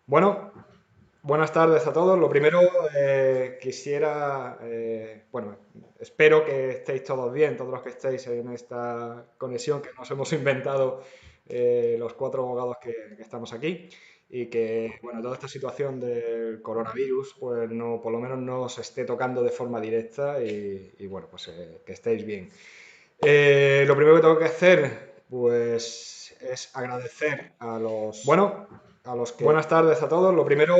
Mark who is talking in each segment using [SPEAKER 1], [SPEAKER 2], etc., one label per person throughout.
[SPEAKER 1] Bueno, buenas tardes a todos. Lo primero, quisiera, bueno, espero que estéis todos bien, todos los que estéis en esta conexión que nos hemos inventado los cuatro abogados que estamos aquí y que, bueno, toda esta situación del coronavirus, pues no, por lo menos no os esté tocando de forma directa y, bueno, pues que estéis bien. Lo primero que tengo que hacer, pues, es agradecer a los, bueno, a los que... Buenas tardes a todos. Lo primero,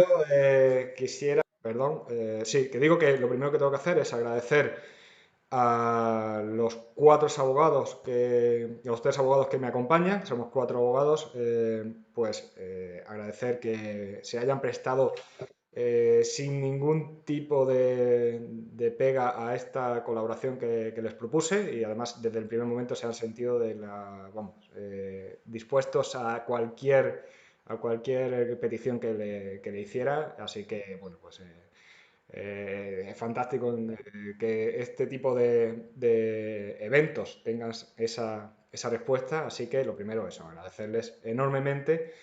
[SPEAKER 1] quisiera, perdón, sí, que digo que lo primero que tengo que hacer es agradecer a los a los tres abogados que me acompañan, somos cuatro abogados, pues agradecer que se hayan prestado sin ningún tipo de pega a esta colaboración que les propuse y además desde el primer momento se han sentido vamos, dispuestos a cualquier petición que le hiciera, así que bueno, pues es fantástico que este tipo de eventos tengan esa respuesta, así que lo primero es agradecerles enormemente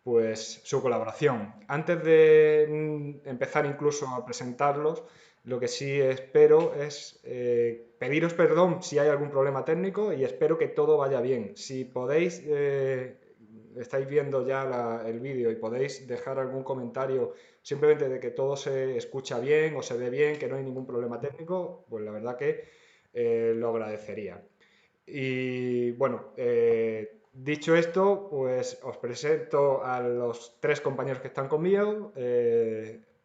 [SPEAKER 1] pues su colaboración. Antes de empezar incluso a presentarlos, lo que sí espero es pediros perdón si hay algún problema técnico y espero que todo vaya bien. Si podéis, estáis viendo ya el vídeo y podéis dejar algún comentario simplemente de que todo se escucha bien o se ve bien, que no hay ningún problema técnico, pues la verdad que lo agradecería. Y bueno, dicho esto, pues os presento a los tres compañeros que están conmigo.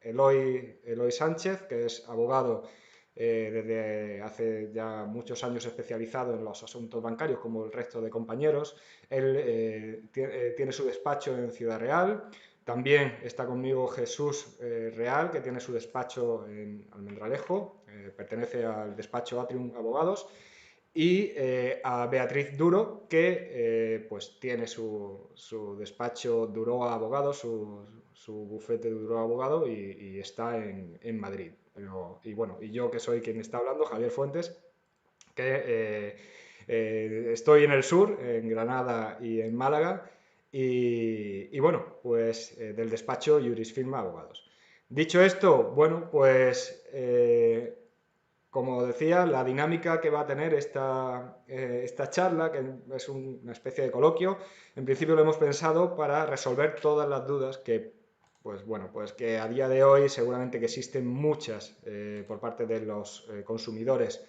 [SPEAKER 1] Eloy Sánchez, que es abogado desde hace ya muchos años especializado en los asuntos bancarios, como el resto de compañeros. Él tiene su despacho en Ciudad Real. También está conmigo Jesús Real, que tiene su despacho en Almendralejo. Pertenece al despacho Atrium Abogados y a Beatriz Duro, que pues tiene su despacho Duro Abogado, su bufete Duro Abogado y está en Madrid. Y bueno, y yo que soy quien está hablando, Javier Fuentes, que estoy en el sur, en Granada y en Málaga, y bueno, pues del despacho Juris Firma Abogados. Dicho esto, bueno, pues como decía, la dinámica que va a tener esta charla, que es una especie de coloquio, en principio lo hemos pensado para resolver todas las dudas que, pues bueno, pues que a día de hoy seguramente que existen muchas por parte de los consumidores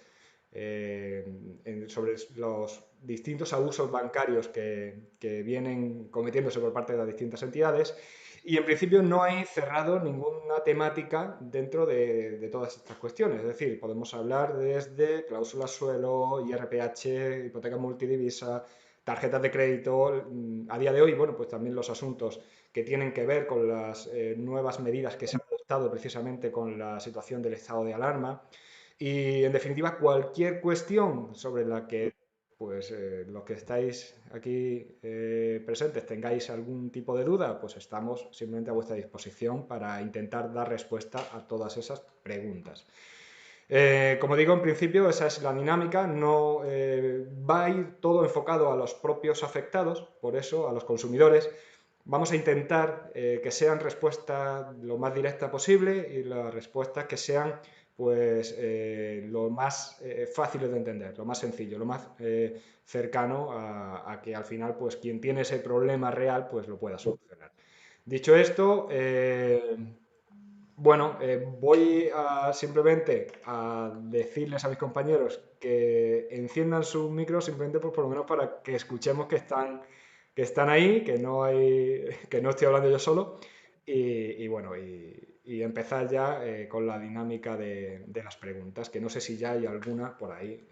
[SPEAKER 1] sobre los distintos abusos bancarios que vienen cometiéndose por parte de las distintas entidades y en principio no hay cerrado ninguna temática dentro de todas estas cuestiones. Es decir, podemos hablar desde cláusulas suelo, IRPH, hipoteca multidivisa, tarjetas de crédito. A día de hoy, bueno, pues también los asuntos que tienen que ver con las nuevas medidas que se han adoptado precisamente con la situación del estado de alarma. Y en definitiva, cualquier cuestión sobre la que pues los que estáis aquí presentes tengáis algún tipo de duda, pues estamos simplemente a vuestra disposición para intentar dar respuesta a todas esas preguntas. Como digo, en principio esa es la dinámica, no va a ir todo enfocado a los propios afectados, por eso a los consumidores. Vamos a intentar que sean respuestas lo más directas posible y las respuestas que sean pues lo más fáciles de entender, lo más sencillo, lo más cercano a que al final pues quien tiene ese problema real pues lo pueda solucionar. Dicho esto, bueno, voy a simplemente a decirles a mis compañeros que enciendan sus micros simplemente pues, por lo menos para que escuchemos que están ahí, que no hay, que no estoy hablando yo solo y bueno, y empezar ya con la dinámica de las preguntas, que no sé si ya hay alguna por ahí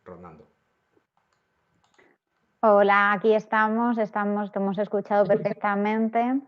[SPEAKER 1] rondando.
[SPEAKER 2] Hola, aquí estamos, te hemos escuchado perfectamente.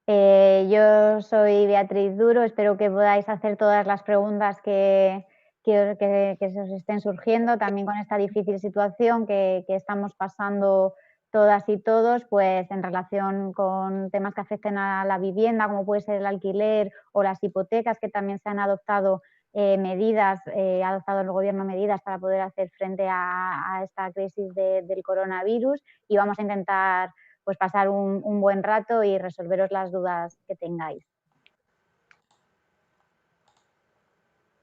[SPEAKER 2] Yo soy Beatriz Duro, espero que podáis hacer todas las preguntas que se os estén surgiendo, también con esta difícil situación que estamos pasando todas y todos, pues en relación con temas que afecten a la vivienda, como puede ser el alquiler o las hipotecas, que también se han adoptado ha adoptado el gobierno medidas para poder hacer frente a esta crisis del coronavirus y vamos a intentar pues pasar un buen rato y resolveros las dudas que tengáis.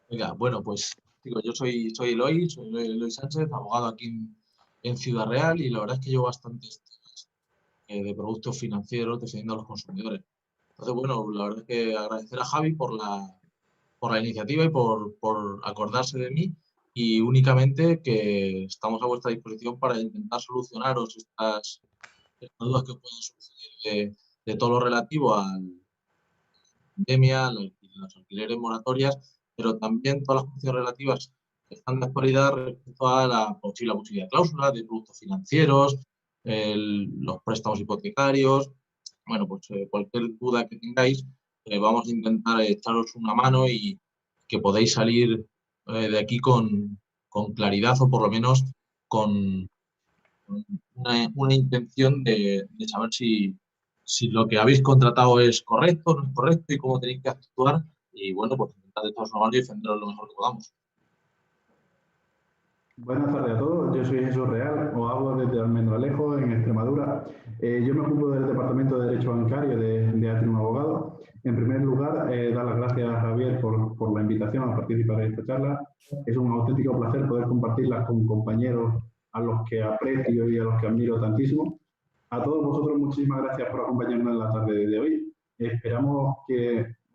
[SPEAKER 3] Venga, bueno, pues digo, yo soy Eloy Sánchez, abogado aquí en Ciudad Real, y la verdad es que llevo bastantes temas de productos financieros defendiendo a los consumidores. Entonces, bueno, la verdad es que agradecer a Javi por la iniciativa y por acordarse de mí, y únicamente que estamos a vuestra disposición para intentar solucionaros estas dudas que os puedan surgir de todo lo relativo a la pandemia, los alquileres moratorias, pero también todas las cuestiones relativas que están de actualidad respecto a la posible abusividad de cláusulas, de productos financieros, los préstamos hipotecarios. Bueno, pues cualquier duda que tengáis, vamos a intentar echaros una mano y que podáis salir de aquí con claridad, o por lo menos con una intención de saber si lo que habéis contratado es correcto, no es correcto, y cómo tenéis que actuar. Y bueno, pues intentar de todos modos y defenderos lo mejor que podamos.
[SPEAKER 4] Buenas tardes a todos, yo soy Jesús Real, os hablo desde Almendralejo, en Extremadura. Yo me ocupo del Departamento de Derecho Bancario de Atrium Abogado. En primer lugar, dar las gracias a Javier por la invitación a participar en esta charla. Es un auténtico placer poder compartirla con compañeros a los que aprecio y a los que admiro tantísimo. A todos vosotros, muchísimas gracias por acompañarnos en la tarde de hoy. Esperamos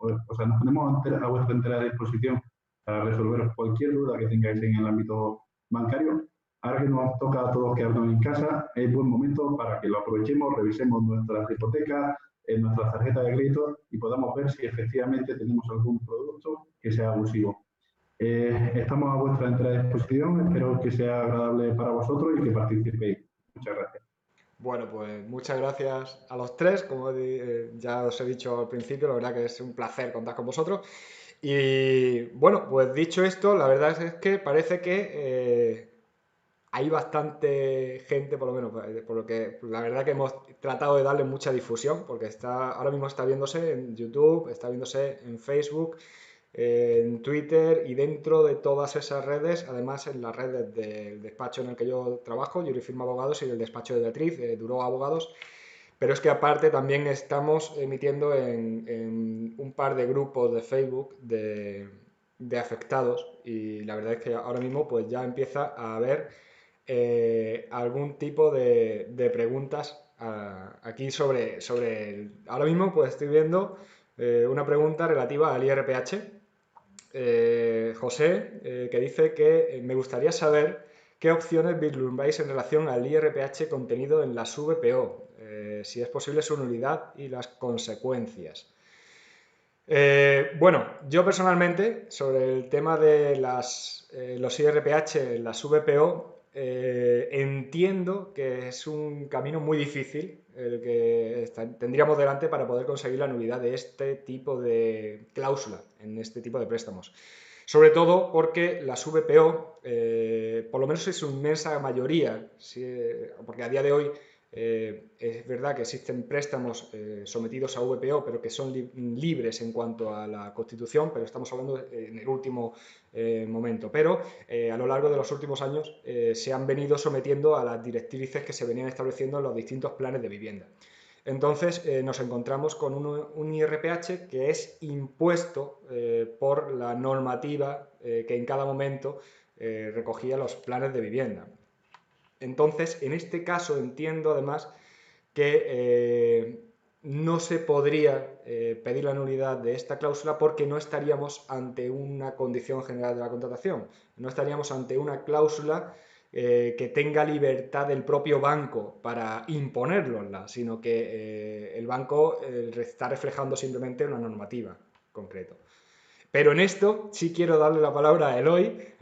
[SPEAKER 4] nos ponemos a vuestra entera disposición para resolver cualquier duda que tengáis en el ámbito bancario. Ahora que nos toca a todos quedarnos en casa, es buen momento para que lo aprovechemos, revisemos nuestras hipotecas, nuestras tarjetas de crédito, y podamos ver si efectivamente tenemos algún producto que sea abusivo. Estamos a vuestra entera disposición, espero que sea agradable para vosotros y que participéis. Muchas gracias.
[SPEAKER 1] Bueno, pues muchas gracias a los tres. Como ya os he dicho al principio, la verdad que es un placer contar con vosotros. Y bueno, pues dicho esto, la verdad es que parece que hay bastante gente, por lo menos, por lo que la verdad que hemos tratado de darle mucha difusión, porque ahora mismo está viéndose en YouTube, está viéndose en Facebook, en Twitter, y dentro de todas esas redes, además en las redes del despacho en el que yo trabajo, Jurifirma Abogados, y del despacho de Beatriz, Duró Abogados. Pero es que aparte también estamos emitiendo en un par de grupos de Facebook de afectados, y la verdad es que ahora mismo pues ya empieza a haber algún tipo de preguntas aquí ahora mismo pues estoy viendo una pregunta relativa al IRPH. José, que dice que me gustaría saber qué opciones vislumbráis en relación al IRPH contenido en las VPO, si es posible su nulidad y las consecuencias. Bueno, yo personalmente, sobre el tema de los IRPH en las VPO, entiendo que es un camino muy difícil el que tendríamos delante para poder conseguir la nulidad de este tipo de cláusula en este tipo de préstamos. Sobre todo porque las VPO, por lo menos en su inmensa mayoría, porque a día de hoy es verdad que existen préstamos sometidos a VPO, pero que son libres en cuanto a la Constitución, pero estamos hablando en el último momento. Pero a lo largo de los últimos años se han venido sometiendo a las directrices que se venían estableciendo en los distintos planes de vivienda. Entonces nos encontramos con un IRPH que es impuesto por la normativa que en cada momento recogía los planes de vivienda. Entonces, en este caso entiendo además que no se podría pedir la nulidad de esta cláusula porque no estaríamos ante una condición general de la contratación, no estaríamos ante una cláusula que tenga libertad del propio banco para imponerla, sino que el banco está reflejando simplemente una normativa concreta. Pero en esto sí quiero darle la palabra a Eloy,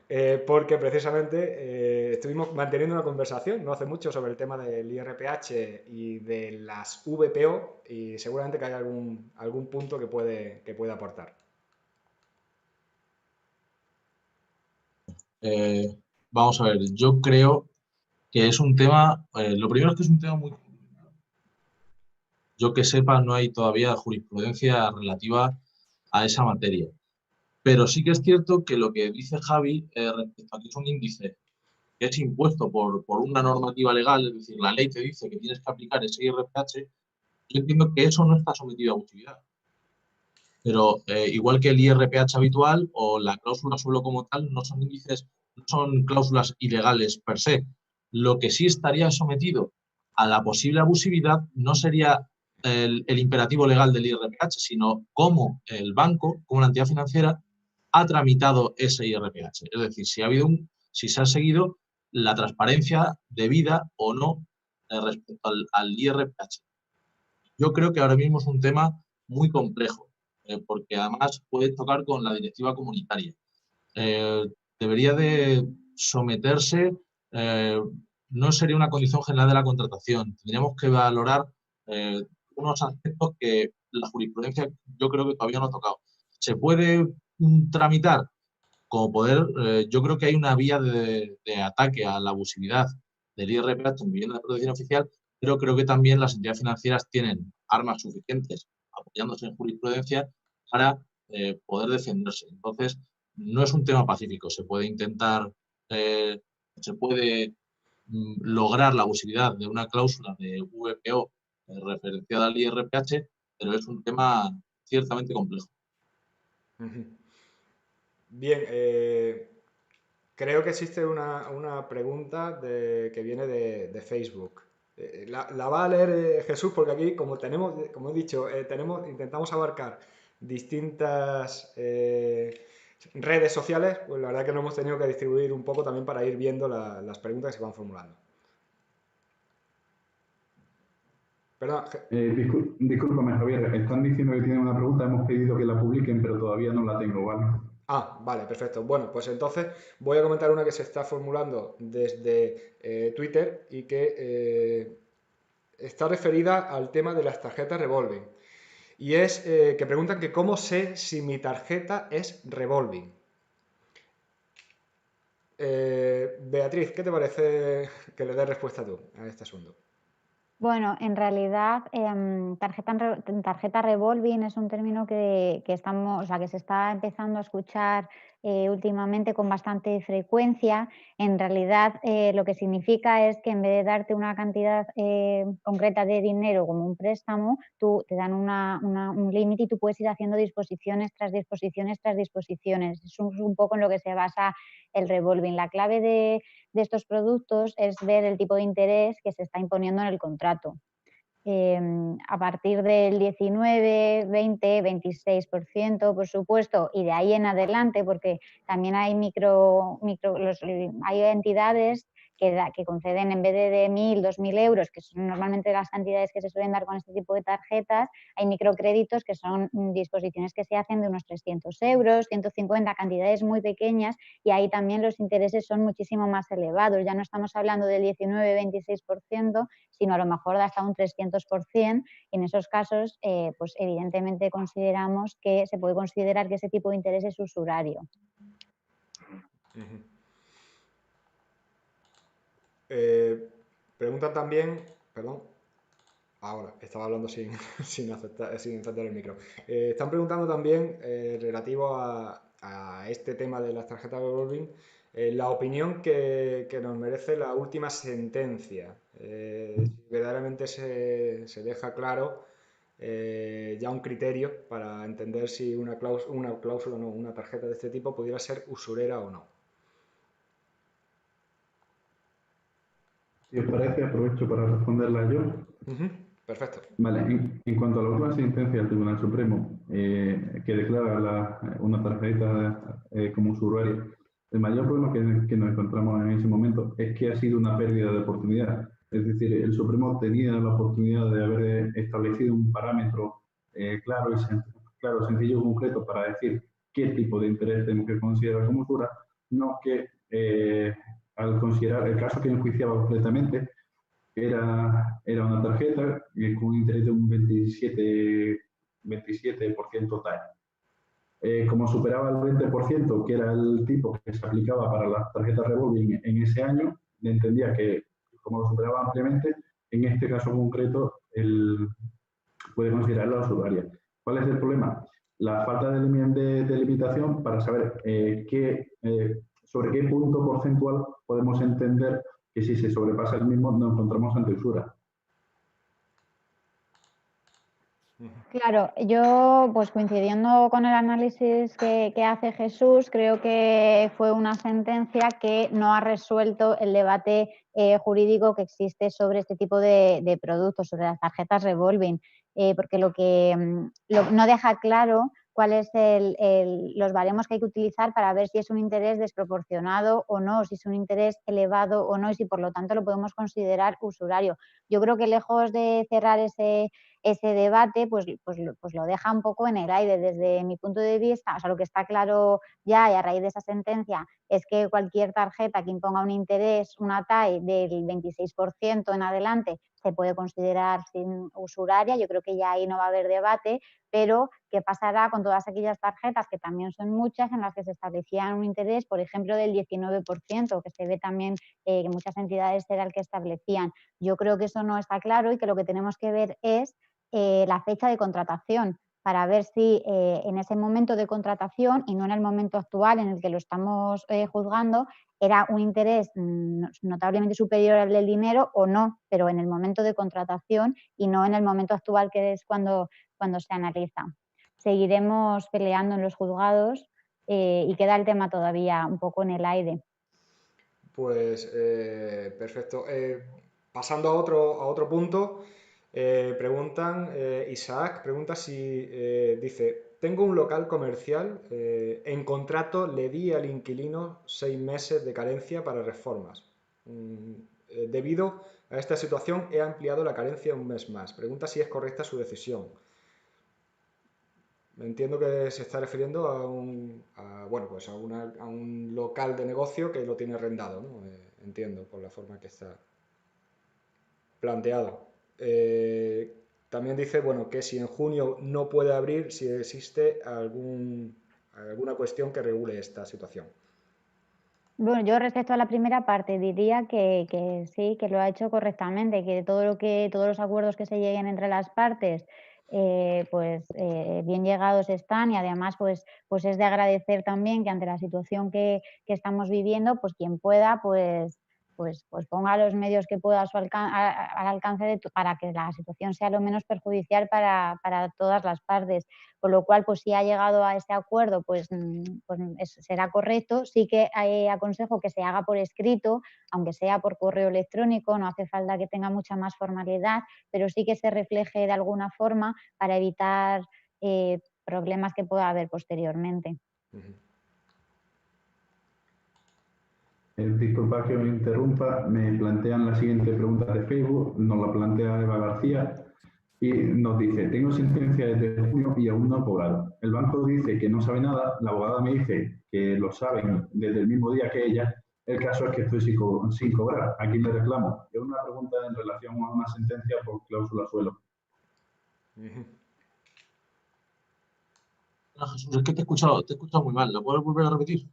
[SPEAKER 1] porque precisamente estuvimos manteniendo una conversación no hace mucho sobre el tema del IRPH y de las VPO, y seguramente que hay algún punto que puede aportar.
[SPEAKER 3] Vamos a ver, yo creo que es un tema, lo primero es que es un tema muy... Yo que sepa, no hay todavía jurisprudencia relativa a esa materia. Pero sí que es cierto que lo que dice Javi respecto a que es un índice que es impuesto por una normativa legal, es decir, la ley te dice que tienes que aplicar ese IRPH, yo entiendo que eso no está sometido a abusividad. Pero igual que el IRPH habitual o la cláusula suelo como tal, no son índices, no son cláusulas ilegales per se. Lo que sí estaría sometido a la posible abusividad no sería el imperativo legal del IRPH, sino cómo el banco, como la entidad financiera, ha tramitado ese IRPH. Es decir, si se ha seguido la transparencia debida o no respecto al IRPH. Yo creo que ahora mismo es un tema muy complejo, porque además puede tocar con la directiva comunitaria. Debería de someterse, no sería una condición general de la contratación. Tendríamos que valorar unos aspectos que la jurisprudencia yo creo que todavía no ha tocado. ¿Se puede tramitar? Como poder, yo creo que hay una vía de ataque a la abusividad del IRPH en vivienda de protección oficial, pero creo que también las entidades financieras tienen armas suficientes, apoyándose en jurisprudencia, para poder defenderse. Entonces, no es un tema pacífico. Se puede intentar, se puede lograr la abusividad de una cláusula de VPO referenciada al IRPH, pero es un tema ciertamente complejo.
[SPEAKER 1] Bien, creo que existe una pregunta que viene de Facebook. La va a leer Jesús, porque aquí, como he dicho, intentamos abarcar distintas redes sociales, pues la verdad que nos hemos tenido que distribuir un poco también para ir viendo las preguntas que se van formulando. Perdón,
[SPEAKER 4] Discúlpame, Javier, están diciendo que tienen una pregunta, hemos pedido que la publiquen, pero todavía no la tengo, ¿vale?
[SPEAKER 1] Ah, vale, perfecto. Bueno, pues entonces voy a comentar una que se está formulando desde Twitter y que está referida al tema de las tarjetas revolving. Y es que preguntan que cómo sé si mi tarjeta es revolving. Beatriz, ¿qué te parece que le des respuesta tú a este asunto?
[SPEAKER 2] Bueno, en realidad, tarjeta revolving es un término que estamos, o sea, que se está empezando a escuchar últimamente con bastante frecuencia. En realidad, lo que significa es que en vez de darte una cantidad concreta de dinero como un préstamo, te dan un límite y tú puedes ir haciendo disposiciones tras disposiciones tras disposiciones. Es un poco en lo que se basa el revolving. La clave de estos productos es ver el tipo de interés que se está imponiendo en el contrato. A partir del 19, 20, 26%, por supuesto, y de ahí en adelante, porque también hay hay entidades que conceden, en vez de 1.000, 2.000 euros, que son normalmente las cantidades que se suelen dar con este tipo de tarjetas, hay microcréditos que son disposiciones que se hacen de unos 300 euros, 150, cantidades muy pequeñas, y ahí también los intereses son muchísimo más elevados. Ya no estamos hablando del 19, 26%, sino a lo mejor de hasta un 300%, y en esos casos, pues evidentemente consideramos que se puede considerar que ese tipo de interés es usurario.
[SPEAKER 1] Preguntan también, perdón, ahora estaba hablando sin encender el micro. Están preguntando también relativo a este tema de las tarjetas revolving, la opinión que nos merece la última sentencia. Si verdaderamente se deja claro ya un criterio para entender si una cláusula o no, una tarjeta de este tipo pudiera ser usurera o no.
[SPEAKER 4] Si os parece, aprovecho para responderla yo.
[SPEAKER 1] Perfecto.
[SPEAKER 4] Vale, en cuanto a la última sentencia del Tribunal Supremo, que declara una tarjeta como usuaria, el mayor problema que nos encontramos en ese momento es que ha sido una pérdida de oportunidad. Es decir, el Supremo tenía la oportunidad de haber establecido un parámetro claro, sencillo y concreto para decir qué tipo de interés tenemos que considerar como usura, no que al considerar el caso que enjuiciaba completamente, era una tarjeta con un interés de un 27% total. Como superaba el 20%, que era el tipo que se aplicaba para las tarjetas revolving en ese año, entendía que, como lo superaba ampliamente, en este caso concreto, puede considerarlo usuaria. ¿Cuál es el problema? La falta de limitación para saber sobre qué punto porcentual podemos entender que si se sobrepasa el mismo nos encontramos ante usura.
[SPEAKER 2] Claro, yo pues coincidiendo con el análisis que hace Jesús, creo que fue una sentencia que no ha resuelto el debate jurídico que existe sobre este tipo de productos, sobre las tarjetas revolving, porque lo que no deja claro cuáles los baremos que hay que utilizar para ver si es un interés desproporcionado o no, si es un interés elevado o no, y si por lo tanto lo podemos considerar usurario. Yo creo que lejos de cerrar ese debate, pues lo deja un poco en el aire. Desde mi punto de vista, o sea, lo que está claro ya y a raíz de esa sentencia es que cualquier tarjeta que imponga un interés, una TAE del 26% en adelante, se puede considerar sin usuraria. Yo creo que ya ahí no va a haber debate, pero ¿qué pasará con todas aquellas tarjetas, que también son muchas, en las que se establecía un interés, por ejemplo, del 19%, que se ve también que muchas entidades era el que establecían? Yo creo que eso no está claro y que lo que tenemos que ver es la fecha de contratación, para ver si en ese momento de contratación y no en el momento actual en el que lo estamos juzgando, era un interés notablemente superior al del dinero o no, pero en el momento de contratación y no en el momento actual, que es cuando se analiza. Seguiremos peleando en los juzgados y queda el tema todavía un poco en el aire.
[SPEAKER 1] Pues perfecto. Pasando a otro punto, Isaac pregunta si, dice, tengo un local comercial, en contrato le di al inquilino 6 meses de carencia para reformas. Debido a esta situación he ampliado la carencia un mes más. Pregunta si es correcta su decisión. Entiendo que se está refiriendo a un local de negocio que lo tiene arrendado, ¿no? Entiendo, por la forma que está planteado. También dice, bueno, que si en junio no puede abrir, si existe alguna cuestión que regule esta situación.
[SPEAKER 2] Bueno, yo respecto a la primera parte diría que sí, que lo ha hecho correctamente, que todos los acuerdos que se lleguen entre las partes, bien llegados están, y además pues es de agradecer también que ante la situación que estamos viviendo, pues quien pueda pues ponga los medios que pueda al alcance para que la situación sea lo menos perjudicial para todas las partes. Con lo cual, pues si ha llegado a este acuerdo, será correcto. Sí que aconsejo que se haga por escrito, aunque sea por correo electrónico, no hace falta que tenga mucha más formalidad, pero sí que se refleje de alguna forma para evitar problemas que pueda haber posteriormente.
[SPEAKER 4] Disculpad que os interrumpa, me plantean la siguiente pregunta de Facebook, nos la plantea Eva García y nos dice, tengo sentencia desde junio y aún no he cobrado. El banco dice que no sabe nada, la abogada me dice que lo saben desde el mismo día que ella. El caso es que estoy sin cobrar. ¿A quién le reclamo? Es una pregunta en relación a una sentencia por cláusula suelo.
[SPEAKER 3] Jesús, es que te he escuchado muy mal. ¿Lo puedes volver a repetir?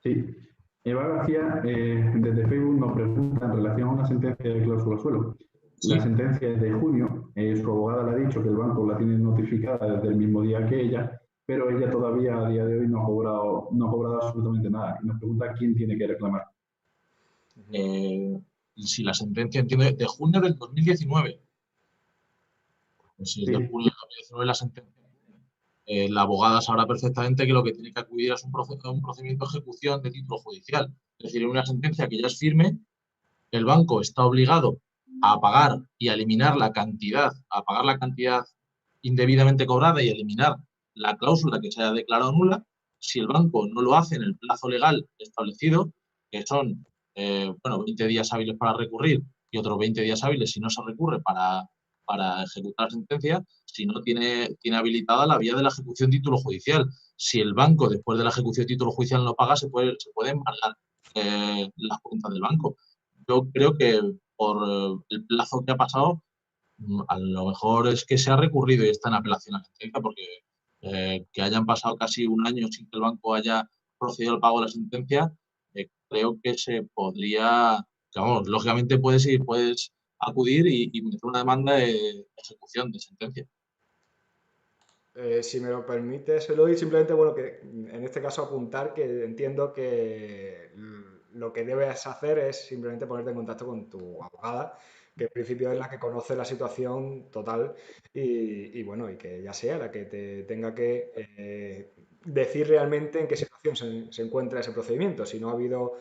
[SPEAKER 4] Sí. Eva García desde Facebook nos pregunta en relación a una sentencia de cláusula suelo. ¿Sí? La sentencia es de junio, su abogada le ha dicho que el banco la tiene notificada desde el mismo día que ella, pero ella todavía a día de hoy no ha cobrado absolutamente nada. Y nos pregunta quién tiene que reclamar.
[SPEAKER 3] Si la sentencia, entiendo, de junio del 2019. Pues si es de junio del 2019 la sentencia. La abogada sabrá perfectamente que lo que tiene que acudir es un procedimiento de ejecución de título judicial. Es decir, en una sentencia que ya es firme, el banco está obligado a pagar y a eliminar a pagar la cantidad indebidamente cobrada y a eliminar la cláusula que se haya declarado nula. Si el banco no lo hace en el plazo legal establecido, que son 20 días hábiles para recurrir y otros 20 días hábiles si no se recurre para ejecutar la sentencia, si no tiene habilitada la vía de la ejecución de título judicial. Si el banco, después de la ejecución de título judicial, no paga, se puede embargar las cuentas del banco. Yo creo que por el plazo que ha pasado, a lo mejor es que se ha recurrido y está en apelación a la sentencia, porque que hayan pasado casi un año sin que el banco haya procedido al pago de la sentencia, creo que se podría, vamos, lógicamente puedes acudir y meter una demanda de ejecución de sentencia.
[SPEAKER 1] Si me lo permites, Eloy, simplemente, bueno, que en este caso apuntar que entiendo que lo que debes hacer es simplemente ponerte en contacto con tu abogada, que en principio es la que conoce la situación total y bueno, y que ya sea la que te tenga que decir realmente en qué situación se encuentra ese procedimiento. Si no ha habido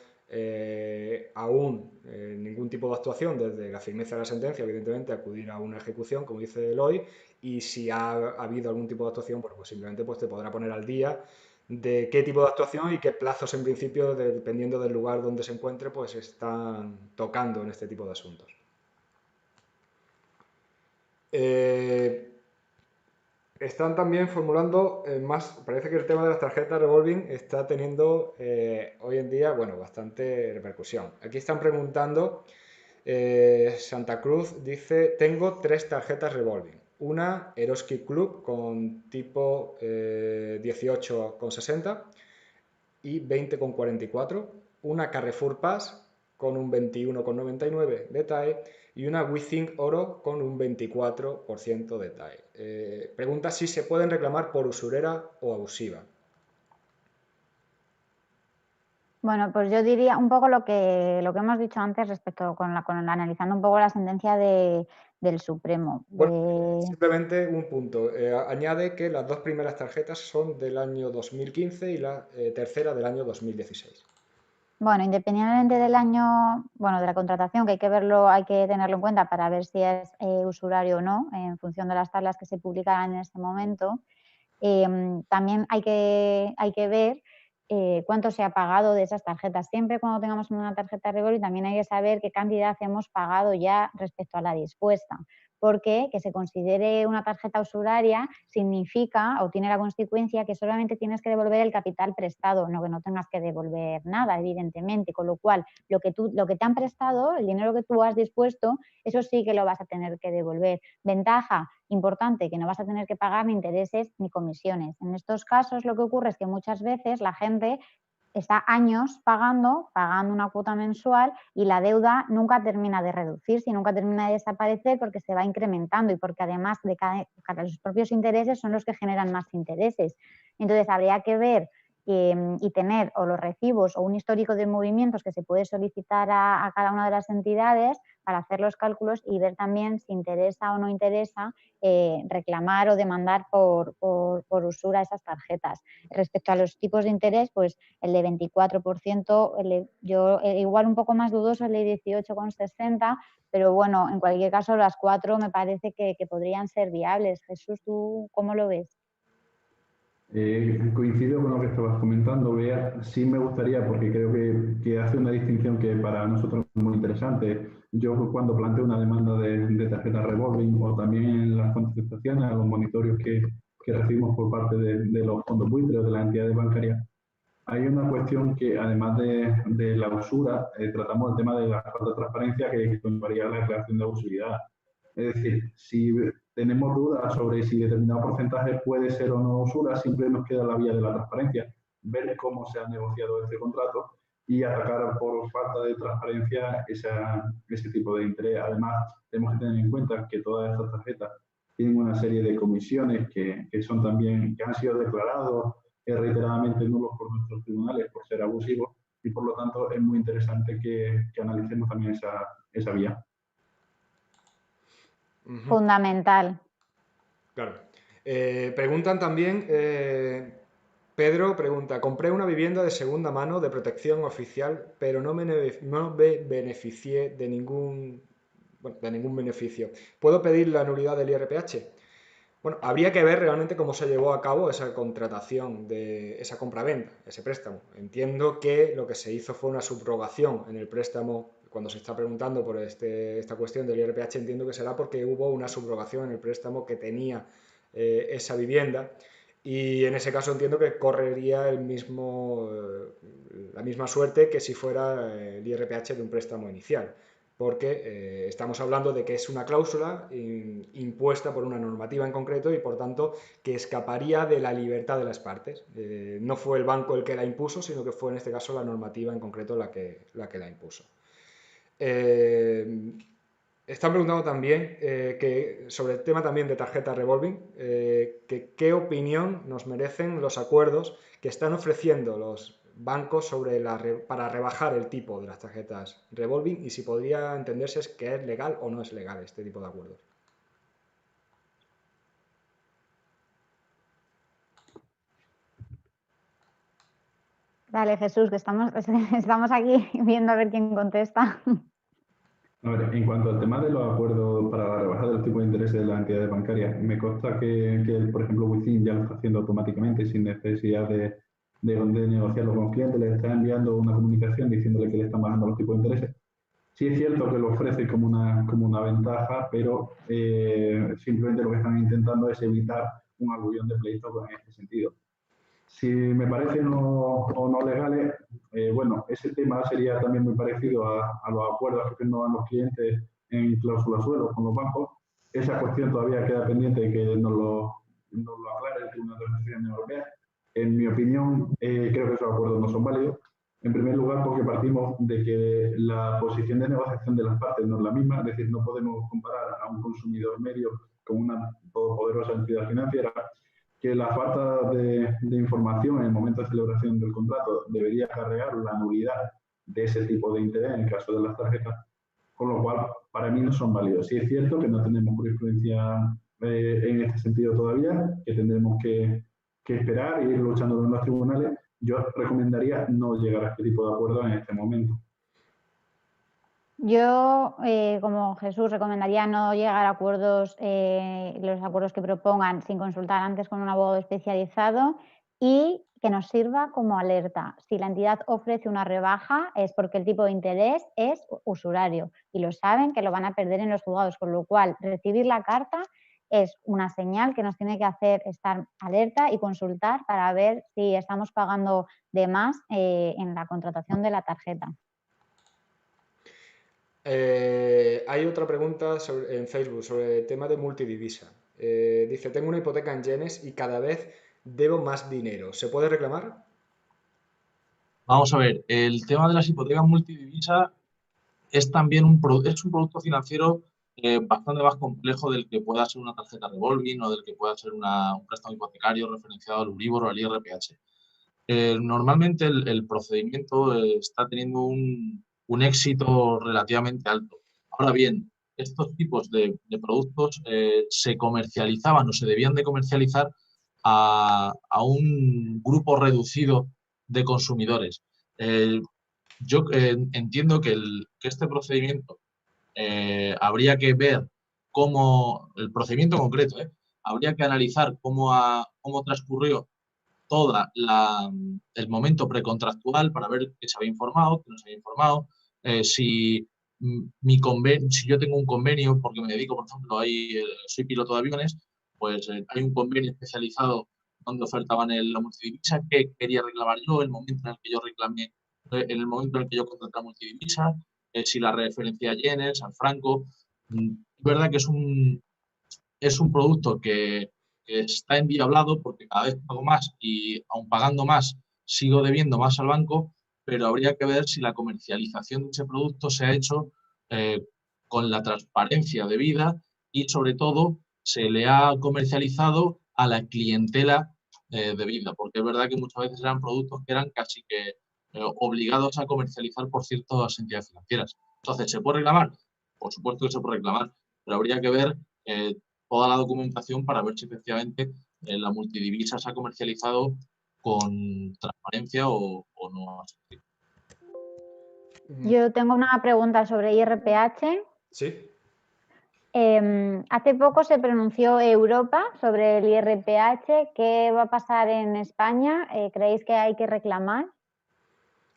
[SPEAKER 1] aún ningún tipo de actuación desde la firmeza de la sentencia, evidentemente acudir a una ejecución, como dice Eloy, y si ha habido algún tipo de actuación, bueno, pues simplemente pues, te podrá poner al día de qué tipo de actuación y qué plazos en principio, dependiendo del lugar donde se encuentre, pues están tocando en este tipo de asuntos. Están también formulando más, parece que el tema de las tarjetas revolving está teniendo hoy en día, bueno, bastante repercusión. Aquí están preguntando, Santa Cruz dice, tengo 3 tarjetas revolving. Una Eroski Club con tipo 18,60 y 20,44. Una Carrefour Pass con un 21,99 de TAE y una WeThink Oro con un 24% de TAE. Pregunta si se pueden reclamar por usurera o abusiva.
[SPEAKER 2] Bueno, pues yo diría un poco lo que hemos dicho antes respecto analizando un poco la sentencia del Supremo.
[SPEAKER 1] Bueno, simplemente un punto. Añade que las 2 primeras tarjetas son del año 2015 y la tercera del año 2016.
[SPEAKER 2] Bueno, independientemente del año, bueno, de la contratación, que hay que verlo, hay que tenerlo en cuenta para ver si es usurario o no, en función de las tablas que se publicarán en este momento. También hay que ver cuánto se ha pagado de esas tarjetas. Siempre cuando tengamos una tarjeta Revolut también hay que saber qué cantidad hemos pagado ya respecto a la dispuesta, porque que se considere una tarjeta usuraria significa o tiene la consecuencia que solamente tienes que devolver el capital prestado, no que no tengas que devolver nada, evidentemente, con lo cual lo que te han prestado, el dinero que tú has dispuesto, eso sí que lo vas a tener que devolver. Ventaja importante, que no vas a tener que pagar ni intereses ni comisiones. En estos casos lo que ocurre es que muchas veces la gente está años pagando una cuota mensual y la deuda nunca termina de reducirse y nunca termina de desaparecer porque se va incrementando y porque además de cada los propios intereses son los que generan más intereses. Entonces habría que ver y tener o los recibos o un histórico de movimientos que se puede solicitar a cada una de las entidades para hacer los cálculos y ver también si interesa o no interesa reclamar o demandar por usura esas tarjetas. Respecto a los tipos de interés, pues el de 24%, yo igual un poco más dudoso el de 18,60, pero bueno, en cualquier caso las 4 me parece que podrían ser viables. Jesús, ¿tú cómo lo ves?
[SPEAKER 4] Coincido con lo que estabas comentando, Bea. Sí me gustaría, porque creo que hace una distinción que para nosotros es muy interesante. Yo cuando planteo una demanda de tarjeta revolving o también en las contestaciones a los monitorios que recibimos por parte de los fondos buitres o de las entidades bancarias, hay una cuestión que además de la usura, tratamos el tema de la falta de transparencia que conllevaría la declaración de abusividad. Es decir, si tenemos dudas sobre si determinado porcentaje puede ser o no usura, siempre nos queda la vía de la transparencia, ver cómo se ha negociado este contrato y atacar por falta de transparencia ese tipo de interés. Además, tenemos que tener en cuenta que todas estas tarjetas tienen una serie de comisiones que son también, que han sido declarados reiteradamente nulos por nuestros tribunales por ser abusivos y por lo tanto es muy interesante que analicemos también esa vía.
[SPEAKER 2] Fundamental.
[SPEAKER 1] Claro. Preguntan también, Pedro pregunta, compré una vivienda de segunda mano de protección oficial, pero no me beneficié de ningún beneficio. ¿Puedo pedir la nulidad del IRPH? Bueno, habría que ver realmente cómo se llevó a cabo esa contratación de esa compraventa, ese préstamo. Entiendo que lo que se hizo fue una subrogación en el préstamo. Cuando se está preguntando por esta cuestión del IRPH, entiendo que será porque hubo una subrogación en el préstamo que tenía esa vivienda y en ese caso entiendo que correría la misma suerte que si fuera el IRPH de un préstamo inicial porque estamos hablando de que es una cláusula impuesta por una normativa en concreto y por tanto que escaparía de la libertad de las partes. No fue el banco el que la impuso, sino que fue en este caso la normativa en concreto la que la impuso. Están preguntando también que sobre el tema también de tarjeta revolving, que qué opinión nos merecen los acuerdos que están ofreciendo los bancos para rebajar el tipo de las tarjetas revolving y si podría entenderse que es legal o no es legal este tipo de acuerdos.
[SPEAKER 2] Dale, Jesús, que estamos aquí viendo a ver quién contesta.
[SPEAKER 4] A ver, en cuanto al tema de los acuerdos para la rebaja del tipo de interés de las entidades bancarias, me consta que por ejemplo, Within ya lo está haciendo automáticamente sin necesidad de negociarlo con los clientes, les está enviando una comunicación diciéndole que le están bajando los tipos de interés. Sí es cierto que lo ofrece como una ventaja, pero simplemente lo que están intentando es evitar un aluvión de pleitos en este sentido. Si me parecen o no legales, bueno, ese tema sería también muy parecido a los acuerdos que firman los clientes en cláusula suelo con los bancos. Esa cuestión todavía queda pendiente de que nos lo aclare el Tribunal de Justicia Europea. En mi opinión, creo que esos acuerdos no son válidos. En primer lugar, porque partimos de que la posición de negociación de las partes no es la misma, es decir, no podemos comparar a un consumidor medio con una todopoderosa entidad financiera, que la falta de información en el momento de celebración del contrato debería acarrear la nulidad de ese tipo de interés en el caso de las tarjetas, con lo cual para mí no son válidos. Sí es cierto que no tenemos jurisprudencia en este sentido todavía, que tendremos que esperar e ir luchando en los tribunales. Yo recomendaría no llegar a este tipo de acuerdos en este momento.
[SPEAKER 2] Yo, como Jesús, recomendaría no llegar a acuerdos, los acuerdos que propongan sin consultar antes con un abogado especializado y que nos sirva como alerta. Si la entidad ofrece una rebaja es porque el tipo de interés es usurario y lo saben que lo van a perder en los juzgados, con lo cual recibir la carta es una señal que nos tiene que hacer estar alerta y consultar para ver si estamos pagando de más en la contratación de la tarjeta.
[SPEAKER 1] Hay otra pregunta en Facebook sobre el tema de multidivisa. Dice, tengo una hipoteca en yenes y cada vez debo más dinero. ¿Se puede reclamar?
[SPEAKER 3] Vamos a ver, el tema de las hipotecas multidivisa es también un producto financiero bastante más complejo del que pueda ser una tarjeta revolving o del que pueda ser un préstamo hipotecario referenciado al Euribor o al IRPH. Normalmente el procedimiento está teniendo un éxito relativamente alto. Ahora bien, estos tipos de productos se comercializaban o se debían de comercializar a un grupo reducido de consumidores. Yo entiendo que este procedimiento habría que ver el procedimiento concreto, habría que analizar cómo transcurrió todo el momento precontractual para ver qué se había informado, qué no se había informado, si yo tengo un convenio, porque me dedico, por ejemplo, soy piloto de aviones, pues hay un convenio especializado donde ofertaban la multidivisa, qué quería reclamar yo, el momento en el que yo reclamé, en el momento en el que yo contraté la multidivisa, si la referencia a yenes, al franco. Es verdad que es un producto que está enviablado porque cada vez pago más y aun pagando más sigo debiendo más al banco, pero habría que ver si la comercialización de ese producto se ha hecho con la transparencia debida y sobre todo se le ha comercializado a la clientela debida, porque es verdad que muchas veces eran productos que eran casi que obligados a comercializar por ciertas entidades financieras. Entonces, ¿se puede reclamar? Por supuesto que se puede reclamar, pero habría que ver toda la documentación para ver si efectivamente la multidivisa se ha comercializado con transparencia o no.
[SPEAKER 2] Yo tengo una pregunta sobre IRPH.
[SPEAKER 1] Sí.
[SPEAKER 2] Hace poco se pronunció Europa sobre el IRPH. ¿Qué va a pasar en España? ¿Creéis que hay que reclamar?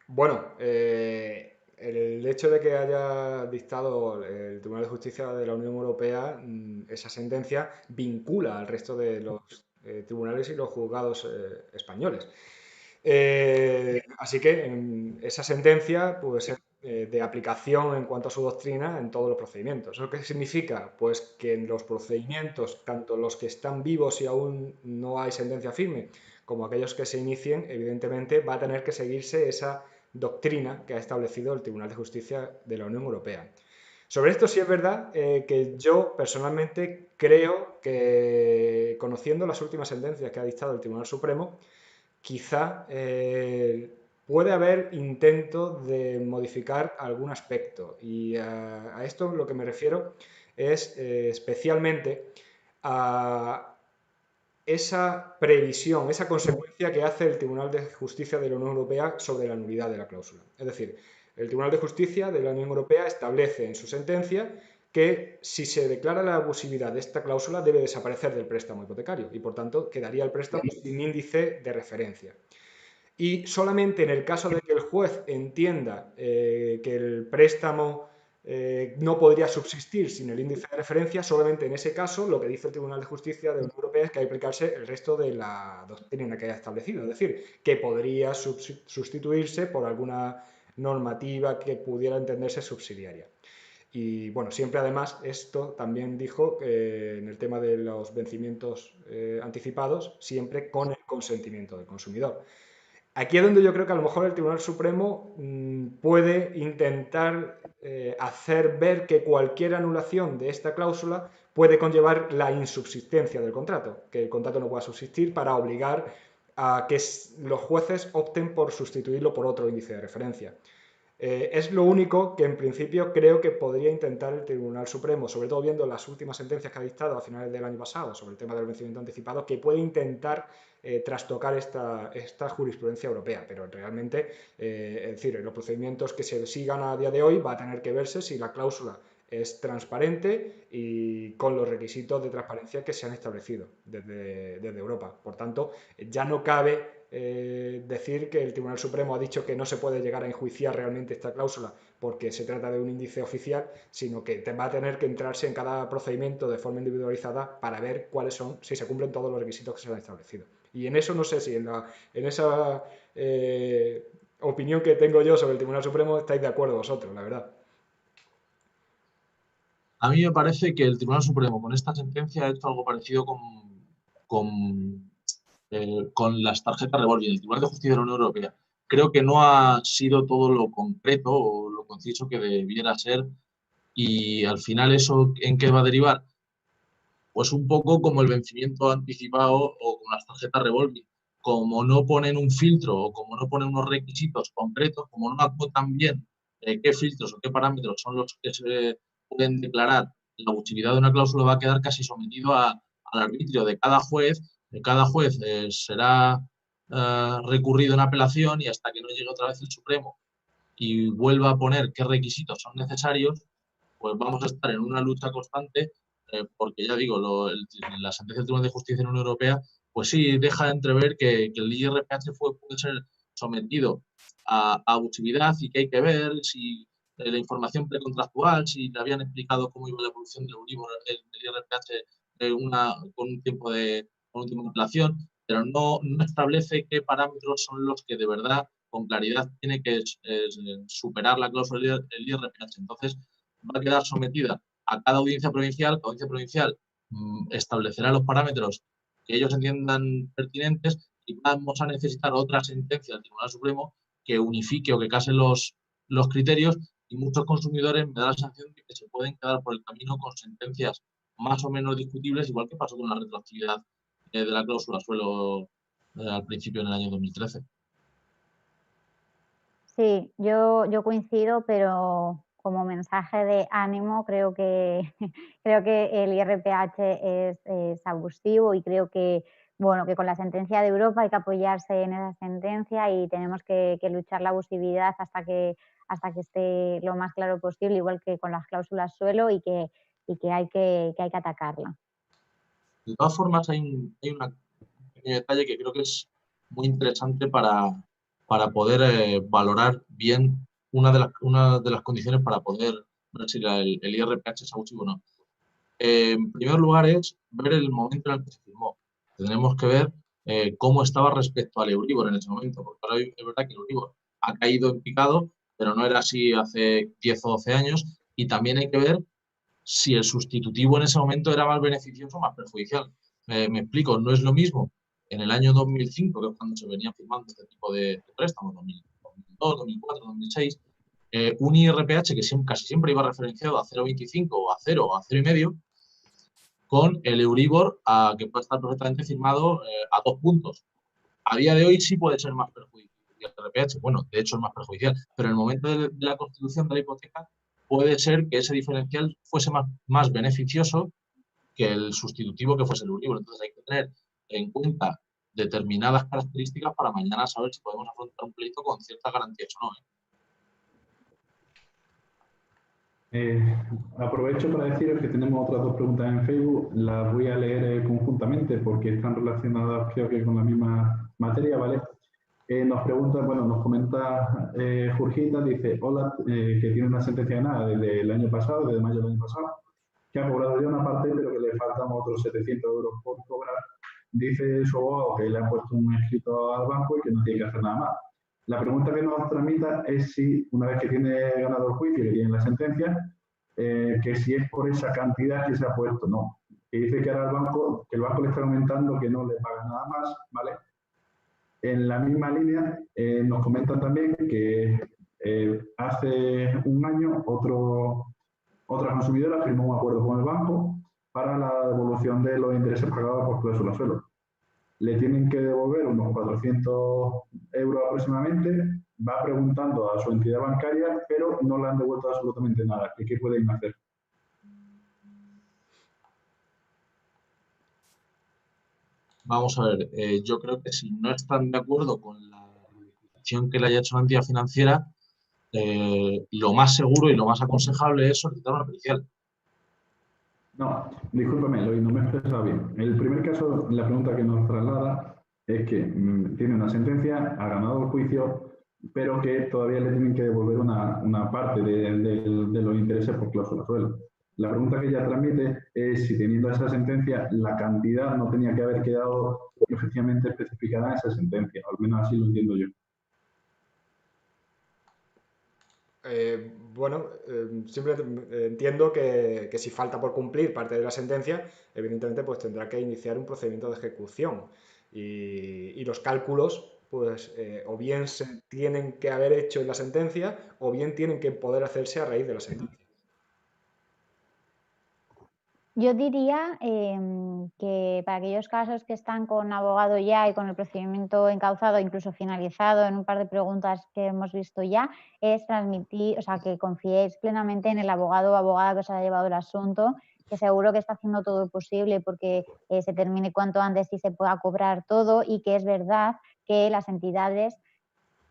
[SPEAKER 1] Bueno, el hecho de que haya dictado el Tribunal de Justicia de la Unión Europea esa sentencia vincula al resto de los tribunales y los juzgados españoles. Así que esa sentencia puede ser de aplicación en cuanto a su doctrina en todos los procedimientos. ¿Eso qué significa? Pues que en los procedimientos, tanto los que están vivos y aún no hay sentencia firme, como aquellos que se inicien, evidentemente va a tener que seguirse esa doctrina que ha establecido el Tribunal de Justicia de la Unión Europea. Sobre esto sí es verdad que yo personalmente creo que, conociendo las últimas sentencias que ha dictado el Tribunal Supremo, quizá puede haber intento de modificar algún aspecto. Y a esto lo que me refiero es especialmente a esa previsión, esa consecuencia que hace el Tribunal de Justicia de la Unión Europea sobre la nulidad de la cláusula. Es decir, el Tribunal de Justicia de la Unión Europea establece en su sentencia que si se declara la abusividad de esta cláusula debe desaparecer del préstamo hipotecario y por tanto quedaría el préstamo sin índice de referencia. Y solamente en el caso de que el juez entienda que el préstamo no podría subsistir sin el índice de referencia, solamente en ese caso lo que dice el Tribunal de Justicia de la Unión Europea es que hay que aplicarse el resto de la doctrina que haya establecido, es decir, que podría sustituirse por alguna normativa que pudiera entenderse subsidiaria. Y bueno, siempre además esto también dijo en el tema de los vencimientos anticipados, siempre con el consentimiento del consumidor. Aquí es donde yo creo que a lo mejor el Tribunal Supremo puede intentar hacer ver que cualquier anulación de esta cláusula puede conllevar la insubsistencia del contrato, que el contrato no pueda subsistir para obligar a que los jueces opten por sustituirlo por otro índice de referencia. Es lo único que en principio creo que podría intentar el Tribunal Supremo, sobre todo viendo las últimas sentencias que ha dictado a finales del año pasado sobre el tema del vencimiento anticipado, que puede intentar trastocar esta jurisprudencia europea. Pero realmente, es decir, en los procedimientos que se sigan a día de hoy va a tener que verse si la cláusula es transparente y con los requisitos de transparencia que se han establecido desde Europa. Por tanto, ya no cabe decir que el Tribunal Supremo ha dicho que no se puede llegar a enjuiciar realmente esta cláusula porque se trata de un índice oficial, sino que va a tener que entrarse en cada procedimiento de forma individualizada para ver cuáles son, si se cumplen todos los requisitos que se han establecido. Y en eso no sé si en esa opinión que tengo yo sobre el Tribunal Supremo estáis de acuerdo vosotros, la verdad.
[SPEAKER 3] A mí me parece que el Tribunal Supremo con esta sentencia ha hecho algo parecido con las tarjetas revolving, el Tribunal de Justicia de la Unión Europea. Creo que no ha sido todo lo concreto o lo conciso que debiera ser, y al final eso ¿en qué va a derivar? Pues un poco como el vencimiento anticipado o con las tarjetas revolving. Como no ponen un filtro o como no ponen unos requisitos concretos, como no acotan bien qué filtros o qué parámetros son los que se pueden declarar, la abusividad de una cláusula va a quedar casi sometido al arbitrio de cada juez. Será recurrido en apelación, y hasta que no llegue otra vez el Supremo y vuelva a poner qué requisitos son necesarios, pues vamos a estar en una lucha constante, porque ya digo, la sentencia del Tribunal de Justicia de la Unión Europea, pues sí, deja de entrever que el IRPH puede ser sometido a abusividad, y que hay que ver si la información precontractual, si le habían explicado cómo iba la evolución del Euribor, del IRPH con un tiempo de antelación, pero no establece qué parámetros son los que de verdad con claridad tiene que superar la cláusula del IRPH. Entonces, va a quedar sometida a cada audiencia provincial. Cada audiencia provincial establecerá los parámetros que ellos entiendan pertinentes, y vamos a necesitar otra sentencia del Tribunal Supremo que unifique o que case los criterios, y muchos consumidores me da la sensación de que se pueden quedar por el camino con sentencias más o menos discutibles, igual que pasó con la retroactividad de la cláusula suelo al principio en el año 2013.
[SPEAKER 2] Sí, yo coincido, pero como mensaje de ánimo creo que el IRPH es abusivo, y creo que bueno, que con la sentencia de Europa hay que apoyarse en esa sentencia y tenemos que luchar la abusividad hasta que esté lo más claro posible, igual que con las cláusulas suelo, y que hay que atacarla.
[SPEAKER 3] De todas formas, hay un pequeño detalle que creo que es muy interesante para poder valorar bien una de las condiciones para poder ver si el IRPH es abusivo o no. En primer lugar, es ver el momento en el que se firmó. Tendremos que ver cómo estaba respecto al Euribor en ese momento, porque ahora es verdad que el Euribor ha caído en picado, pero no era así hace 10 o 12 años, y también hay que ver si el sustitutivo en ese momento era más beneficioso o más perjudicial. Me explico, no es lo mismo en el año 2005, que es cuando se venía firmando este tipo de préstamos, 2002, 2004, 2006, un IRPH que casi siempre iba referenciado a 0,25 o a 0 o a 0,5, con el Euribor que puede estar perfectamente firmado a 2 puntos. A día de hoy sí puede ser más perjudicial el IRPH, bueno, de hecho es más perjudicial, pero en el momento de la constitución de la hipoteca puede ser que ese diferencial fuese más beneficioso que el sustitutivo que fuese el Euribor. Entonces hay que tener en cuenta determinadas características para mañana saber si podemos afrontar un pleito con ciertas garantías o no.
[SPEAKER 4] Aprovecho para deciros que tenemos otras dos preguntas en Facebook. Las voy a leer conjuntamente porque están relacionadas, creo que con la misma materia, ¿vale? Nos pregunta, bueno, nos comenta Jurgita, dice, hola, que tiene una sentencia ganada desde el año pasado, desde mayo del año pasado, que ha cobrado ya una parte, pero que le faltan otros 700 euros por cobrar. Dice su abogado que le ha puesto un escrito al banco y que no tiene que hacer nada más. La pregunta que nos tramita es si, una vez que tiene ganado el juicio y que tiene la sentencia, que si es por esa cantidad que se ha puesto, no. Que dice que ahora que el banco le está aumentando, que no le paga nada más, ¿vale? En la misma línea, nos comentan también que hace un año otra consumidora firmó un acuerdo con el banco para la devolución de los intereses pagados por cláusula suelo. Le tienen que devolver unos 400 euros aproximadamente, va preguntando a su entidad bancaria, pero no le han devuelto absolutamente nada. ¿Qué pueden hacer?
[SPEAKER 3] Vamos a ver, yo creo que si no están de acuerdo con la modificación que le haya hecho la entidad financiera, lo más seguro y lo más aconsejable es solicitar una pericial.
[SPEAKER 4] No, discúlpame, Eloy, no me he expresado bien. El primer caso, la pregunta que nos traslada es que tiene una sentencia, ha ganado el juicio, pero que todavía le tienen que devolver una parte de los intereses por cláusula suelo. La pregunta que ella transmite es si teniendo esa sentencia la cantidad no tenía que haber quedado efectivamente especificada en esa sentencia, al menos así lo entiendo yo.
[SPEAKER 1] Bueno, simplemente entiendo que si falta por cumplir parte de la sentencia, evidentemente pues tendrá que iniciar un procedimiento de ejecución y los cálculos pues o bien se tienen que haber hecho en la sentencia o bien tienen que poder hacerse a raíz de la sentencia.
[SPEAKER 2] Yo diría que para aquellos casos que están con abogado ya y con el procedimiento encauzado, incluso finalizado en un par de preguntas que hemos visto ya, es transmitir, o sea, que confiéis plenamente en el abogado o abogada que os haya llevado el asunto, que seguro que está haciendo todo lo posible porque se termine cuanto antes y se pueda cobrar todo, y que es verdad que las entidades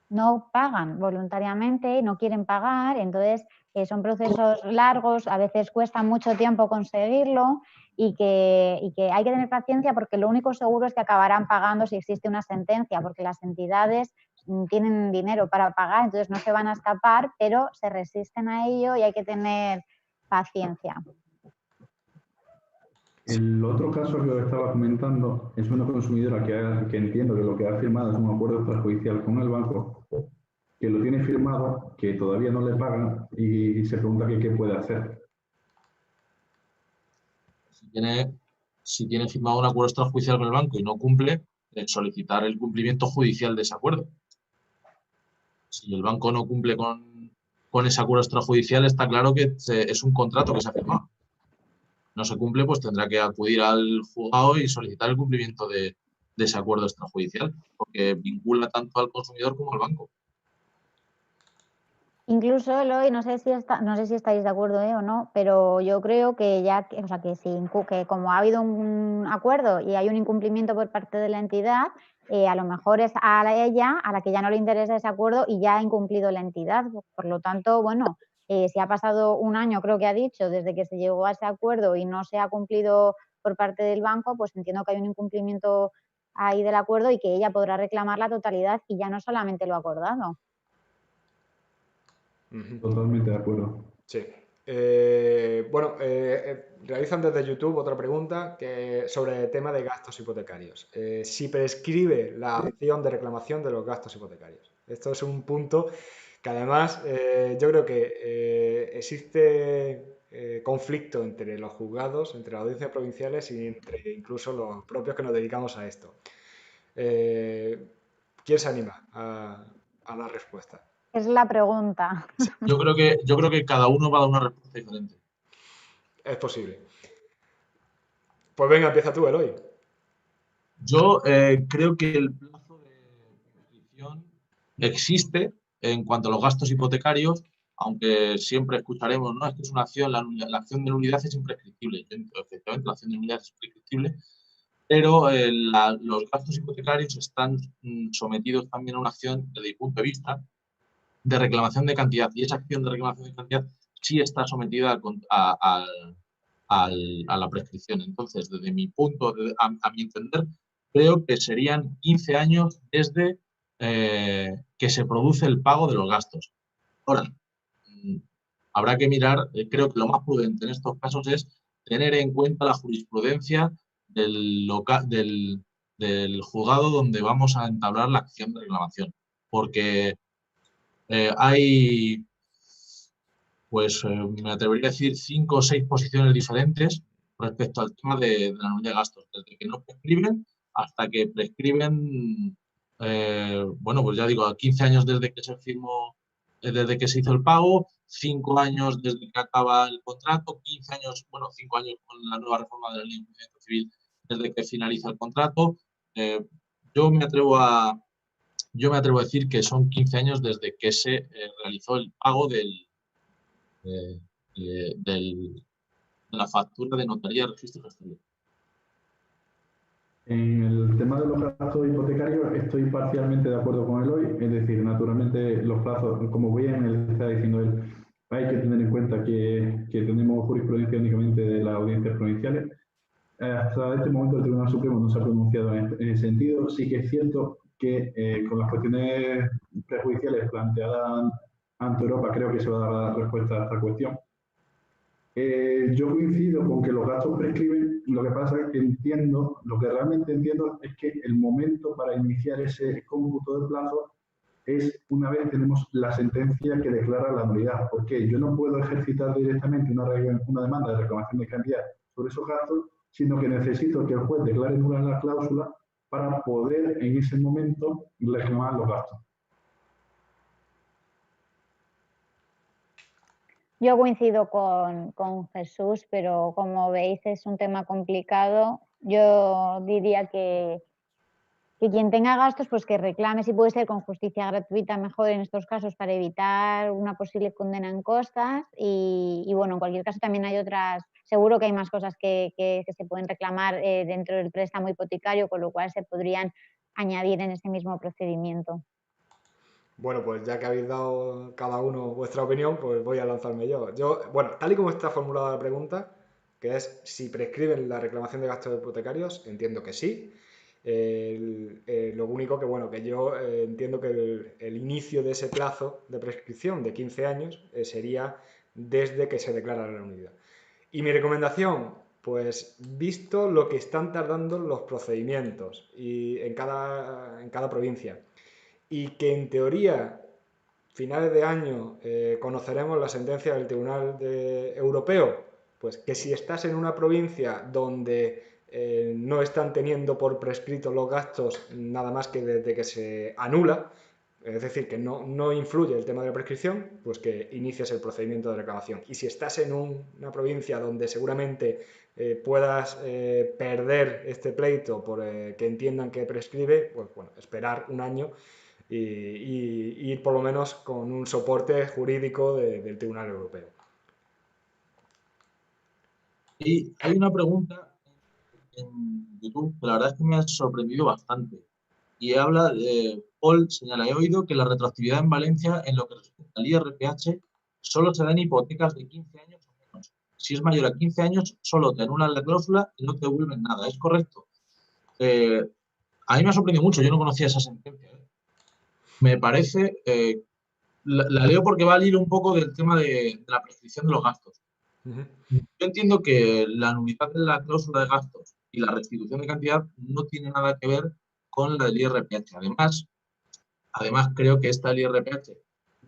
[SPEAKER 2] no pagan voluntariamente, no quieren pagar, entonces son procesos largos, a veces cuesta mucho tiempo conseguirlo y que hay que tener paciencia porque lo único seguro es que acabarán pagando si existe una sentencia, porque las entidades tienen dinero para pagar, entonces no se van a escapar, pero se resisten a ello y hay que tener paciencia.
[SPEAKER 4] El otro caso que os estaba comentando es una consumidora que entiendo que lo que ha firmado es un acuerdo extrajudicial con el banco, que lo tiene firmado, que todavía no le pagan y se pregunta qué puede hacer.
[SPEAKER 3] Si tiene firmado un acuerdo extrajudicial con el banco y no cumple, solicitar el cumplimiento judicial de ese acuerdo. Si el banco no cumple con ese acuerdo extrajudicial, está claro que es un contrato que se ha firmado. No se cumple, pues tendrá que acudir al juzgado y solicitar el cumplimiento de ese acuerdo extrajudicial, porque vincula tanto al consumidor como al banco.
[SPEAKER 2] Incluso, Eloy, no sé si estáis de acuerdo o no, pero yo creo que que como ha habido un acuerdo y hay un incumplimiento por parte de la entidad, a lo mejor es a ella a la que ya no le interesa ese acuerdo y ya ha incumplido la entidad. Por lo tanto, bueno, si ha pasado un año, creo que ha dicho, desde que se llegó a ese acuerdo y no se ha cumplido por parte del banco, pues entiendo que hay un incumplimiento ahí del acuerdo y que ella podrá reclamar la totalidad y ya no solamente lo acordado.
[SPEAKER 4] Totalmente de acuerdo.
[SPEAKER 1] Sí. Bueno, realizan desde YouTube otra pregunta sobre el tema de gastos hipotecarios. Si prescribe la acción de reclamación de los gastos hipotecarios. Esto es un punto que además yo creo que existe conflicto entre los juzgados, entre las audiencias provinciales y entre incluso los propios que nos dedicamos a esto. ¿Quién se anima a la respuesta?
[SPEAKER 2] Es la pregunta.
[SPEAKER 3] Yo creo que cada uno va a dar una respuesta diferente.
[SPEAKER 1] Es posible. Pues venga, empieza tú, Eloy.
[SPEAKER 3] Yo creo que el plazo de prescripción existe en cuanto a los gastos hipotecarios, aunque siempre escucharemos, ¿no? Es que es una acción, la acción de nulidad es imprescriptible. Efectivamente, la acción de nulidad es imprescriptible, pero los gastos hipotecarios están sometidos también a una acción, desde mi punto de vista, de reclamación de cantidad. Y esa acción de reclamación de cantidad sí está sometida a la prescripción. Entonces, desde mi a mi entender, creo que serían 15 años desde que se produce el pago de los gastos. Ahora, habrá que mirar, creo que lo más prudente en estos casos es tener en cuenta la jurisprudencia del juzgado donde vamos a entablar la acción de reclamación. Porque hay, pues me atrevería a decir, 5 o 6 posiciones diferentes respecto al tema de la nulidad de gastos, desde que no prescriben hasta que prescriben, bueno, pues ya digo, a 15 años desde que se firmó, desde que se hizo el pago, 5 años desde que acaba el contrato, 15 años, bueno, 5 años con la nueva reforma de la ley de enjuiciamiento civil desde que finaliza el contrato. Yo me atrevo a decir que son 15 años desde que se realizó el pago de la factura de notaría, registro y gestoría.
[SPEAKER 4] En el tema de los gastos hipotecarios estoy parcialmente de acuerdo con Eloy, es decir, naturalmente los plazos, como bien está diciendo él, hay que tener en cuenta que tenemos jurisprudencia únicamente de las audiencias provinciales. Hasta este momento el Tribunal Supremo no se ha pronunciado en ese sentido. Sí que es cierto que con las cuestiones prejudiciales planteadas ante Europa creo que se va a dar la respuesta a esta cuestión. Yo coincido con que los gastos prescriben, lo que pasa es que lo que realmente entiendo es que el momento para iniciar ese cómputo de plazo es una vez tenemos la sentencia que declara la nulidad, porque yo no puedo ejercitar directamente una demanda de reclamación de cantidad sobre esos gastos, sino que necesito que el juez declare nula la cláusula para poder en ese momento reclamar los gastos.
[SPEAKER 2] Yo coincido con Jesús, pero como veis es un tema complicado. Yo diría que quien tenga gastos, pues que reclame, si puede ser con justicia gratuita, mejor en estos casos para evitar una posible condena en costas. Y bueno, en cualquier caso también hay otras, seguro que hay más cosas que se pueden reclamar dentro del préstamo hipotecario, con lo cual se podrían añadir en ese mismo procedimiento.
[SPEAKER 1] Bueno, pues ya que habéis dado cada uno vuestra opinión, pues voy a lanzarme yo. Bueno, tal y como está formulada la pregunta, que es si prescriben la reclamación de gastos hipotecarios, entiendo que sí. Lo único que, bueno, que yo entiendo que el inicio de ese plazo de prescripción de 15 años sería desde que se declara la nulidad. Y mi recomendación, pues visto lo que están tardando los procedimientos y en cada provincia, y que en teoría finales de año conoceremos la sentencia del Tribunal Europeo, pues que si estás en una provincia donde no están teniendo por prescrito los gastos nada más que desde que se anula, es decir, que no influye el tema de la prescripción, pues que inicies el procedimiento de reclamación. Y si estás en una provincia donde seguramente puedas perder este pleito por que entiendan que prescribe, pues bueno, esperar un año y ir por lo menos con un soporte jurídico del Tribunal Europeo.
[SPEAKER 3] Y hay una pregunta en YouTube que la verdad es que me ha sorprendido bastante. Y habla Paul señala, he oído que la retroactividad en Valencia en lo que respecta al IRPH solo se da en hipotecas de 15 años o menos. Si es mayor a 15 años, solo te anulan la cláusula y no te devuelven nada. ¿Es correcto? A mí me ha sorprendido mucho, yo no conocía esa sentencia. Me parece, la leo porque va al hilo un poco del tema de la prescripción de los gastos. Yo entiendo que la nulidad de la cláusula de gastos y la restitución de cantidad no tiene nada que ver con la del IRPH. Además, creo que esta del IRPH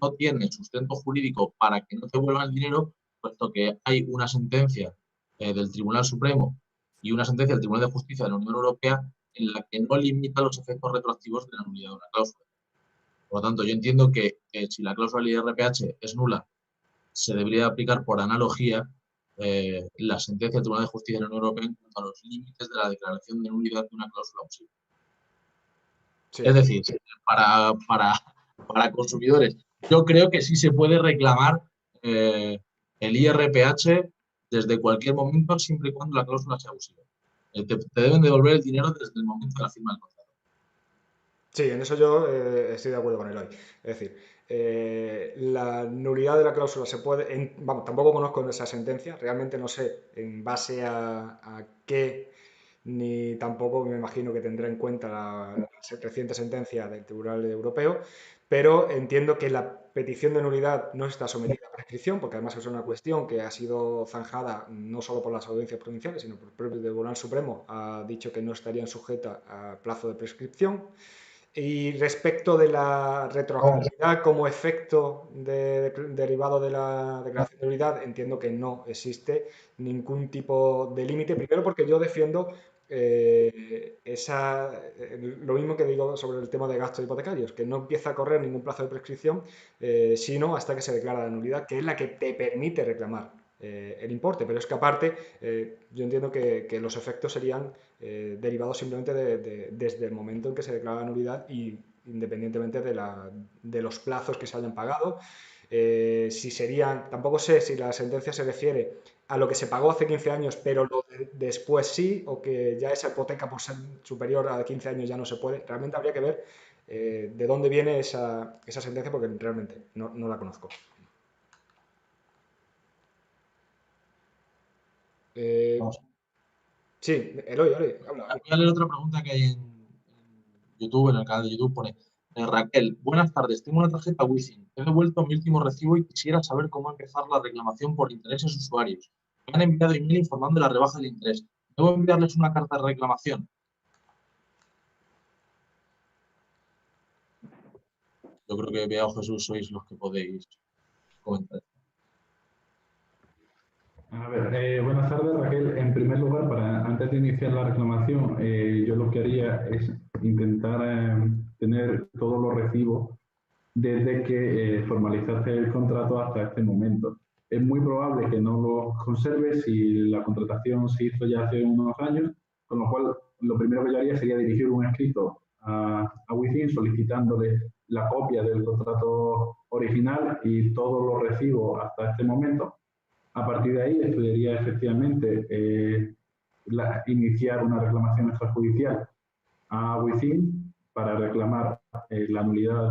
[SPEAKER 3] no tiene sustento jurídico para que no te devuelvan el dinero, puesto que hay una sentencia del Tribunal Supremo y una sentencia del Tribunal de Justicia de la Unión Europea en la que no limita los efectos retroactivos de la nulidad de una cláusula. Por lo tanto, yo entiendo que si la cláusula del IRPH es nula, se debería aplicar por analogía la sentencia del Tribunal de Justicia de la Unión Europea en cuanto a los límites de la declaración de nulidad de una cláusula abusiva.
[SPEAKER 1] Sí.
[SPEAKER 3] Es decir, para consumidores, yo creo que sí se puede reclamar el IRPH desde cualquier momento, siempre y cuando la cláusula sea abusiva. Te deben devolver el dinero desde el momento de la firma del contrato.
[SPEAKER 1] Sí, en eso yo estoy de acuerdo con Eloy. Es decir, la nulidad de la cláusula se puede. Vamos, tampoco conozco esa sentencia, realmente no sé en base a qué, ni tampoco me imagino que tendrá en cuenta la reciente sentencia del Tribunal Europeo, pero entiendo que la petición de nulidad no está sometida a prescripción, porque además es una cuestión que ha sido zanjada no solo por las audiencias provinciales, sino por el propio Tribunal Supremo, ha dicho que no estarían sujetas a plazo de prescripción. Y respecto de la retroactividad como efecto derivado de la declaración de nulidad, entiendo que no existe ningún tipo de límite. Primero porque yo defiendo lo mismo que digo sobre el tema de gastos hipotecarios, que no empieza a correr ningún plazo de prescripción, sino hasta que se declara la nulidad, que es la que te permite reclamar el importe. Pero es que aparte, yo entiendo que los efectos serían derivados simplemente desde el momento en que se declara la nulidad y independientemente de los plazos que se hayan pagado. Si serían, tampoco sé si la sentencia se refiere a lo que se pagó hace 15 años, pero después sí, o que ya esa hipoteca por ser superior a 15 años ya no se puede. Realmente habría que ver de dónde viene esa sentencia, porque realmente no la conozco.
[SPEAKER 3] Vamos.
[SPEAKER 1] Sí, Eloy, habla.
[SPEAKER 3] Voy a leer otra pregunta que hay en YouTube, en el canal de YouTube, pone Raquel, buenas tardes, tengo una tarjeta Wizzing, he devuelto mi último recibo y quisiera saber cómo empezar la reclamación por intereses usuarios. Me han enviado email informando de la rebaja del interés. ¿Debo enviarles una carta de reclamación? Yo creo que Bea o Jesús sois los que podéis comentar.
[SPEAKER 4] A ver, buenas tardes, Raquel. En primer lugar, antes de iniciar la reclamación, yo lo que haría es intentar tener todos los recibos desde que formalizaste el contrato hasta este momento. Es muy probable que no los conserves si la contratación se hizo ya hace unos años, con lo cual lo primero que yo haría sería dirigir un escrito a Wizzing solicitándole la copia del contrato original y todos los recibos hasta este momento. A partir de ahí estudiaría efectivamente iniciar una reclamación extrajudicial a Wizzing para reclamar la nulidad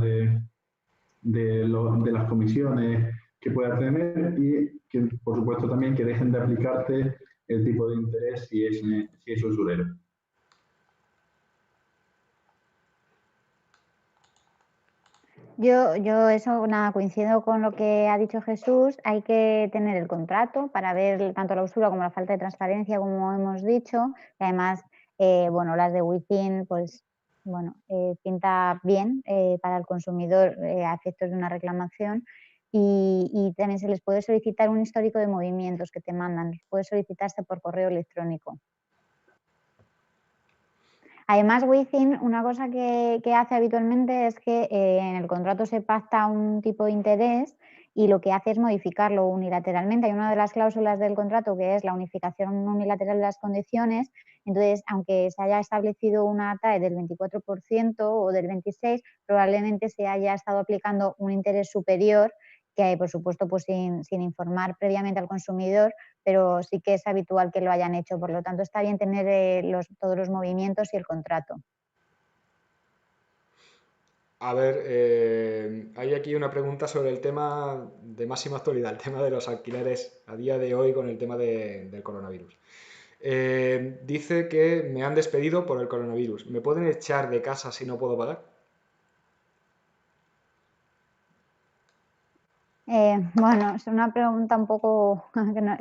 [SPEAKER 4] de las comisiones que pueda tener y que, por supuesto, también que dejen de aplicarte el tipo de interés si es usurero.
[SPEAKER 2] Yo eso, nada, coincido con lo que ha dicho Jesús. Hay que tener el contrato para ver tanto la usura como la falta de transparencia, como hemos dicho. Y además, bueno, las de Wizzing, pues, bueno, pinta bien para el consumidor a efectos de una reclamación. Y también se les puede solicitar un histórico de movimientos que te mandan. Puede solicitarse por correo electrónico. Además, Wizzing, una cosa que hace habitualmente es que en el contrato se pacta un tipo de interés y lo que hace es modificarlo unilateralmente. Hay una de las cláusulas del contrato que es la unificación unilateral de las condiciones. Entonces, aunque se haya establecido una TAE del 24% o del 26%, probablemente se haya estado aplicando un interés superior que, por supuesto, pues sin informar previamente al consumidor, pero sí que es habitual que lo hayan hecho. Por lo tanto, está bien tener todos los movimientos y el contrato.
[SPEAKER 1] A ver, hay aquí una pregunta sobre el tema de máxima actualidad, el tema de los alquileres a día de hoy con el tema del coronavirus. Dice que me han despedido por el coronavirus. ¿Me pueden echar de casa si no puedo pagar?
[SPEAKER 2] Bueno, es una pregunta un poco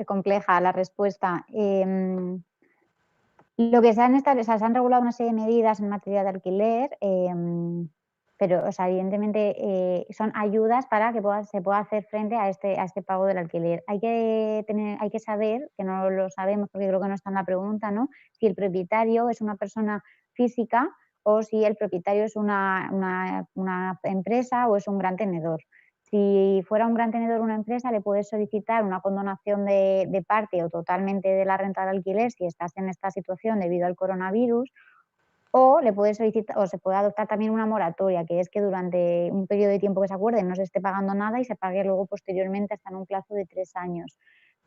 [SPEAKER 2] compleja la respuesta. Lo que se han regulado una serie de medidas en materia de alquiler, pero, o sea, evidentemente son ayudas para que se pueda hacer frente a este pago del alquiler. Hay que saber, que no lo sabemos porque creo que no está en la pregunta, ¿no? Si el propietario es una persona física o si el propietario es una empresa o es un gran tenedor. Si fuera un gran tenedor una empresa, le puedes solicitar una condonación de parte o totalmente de la renta de alquiler si estás en esta situación debido al coronavirus, o le puedes solicitar, o se puede adoptar también una moratoria, que es que durante un periodo de tiempo que se acuerde no se esté pagando nada y se pague luego posteriormente hasta en un plazo de 3 años.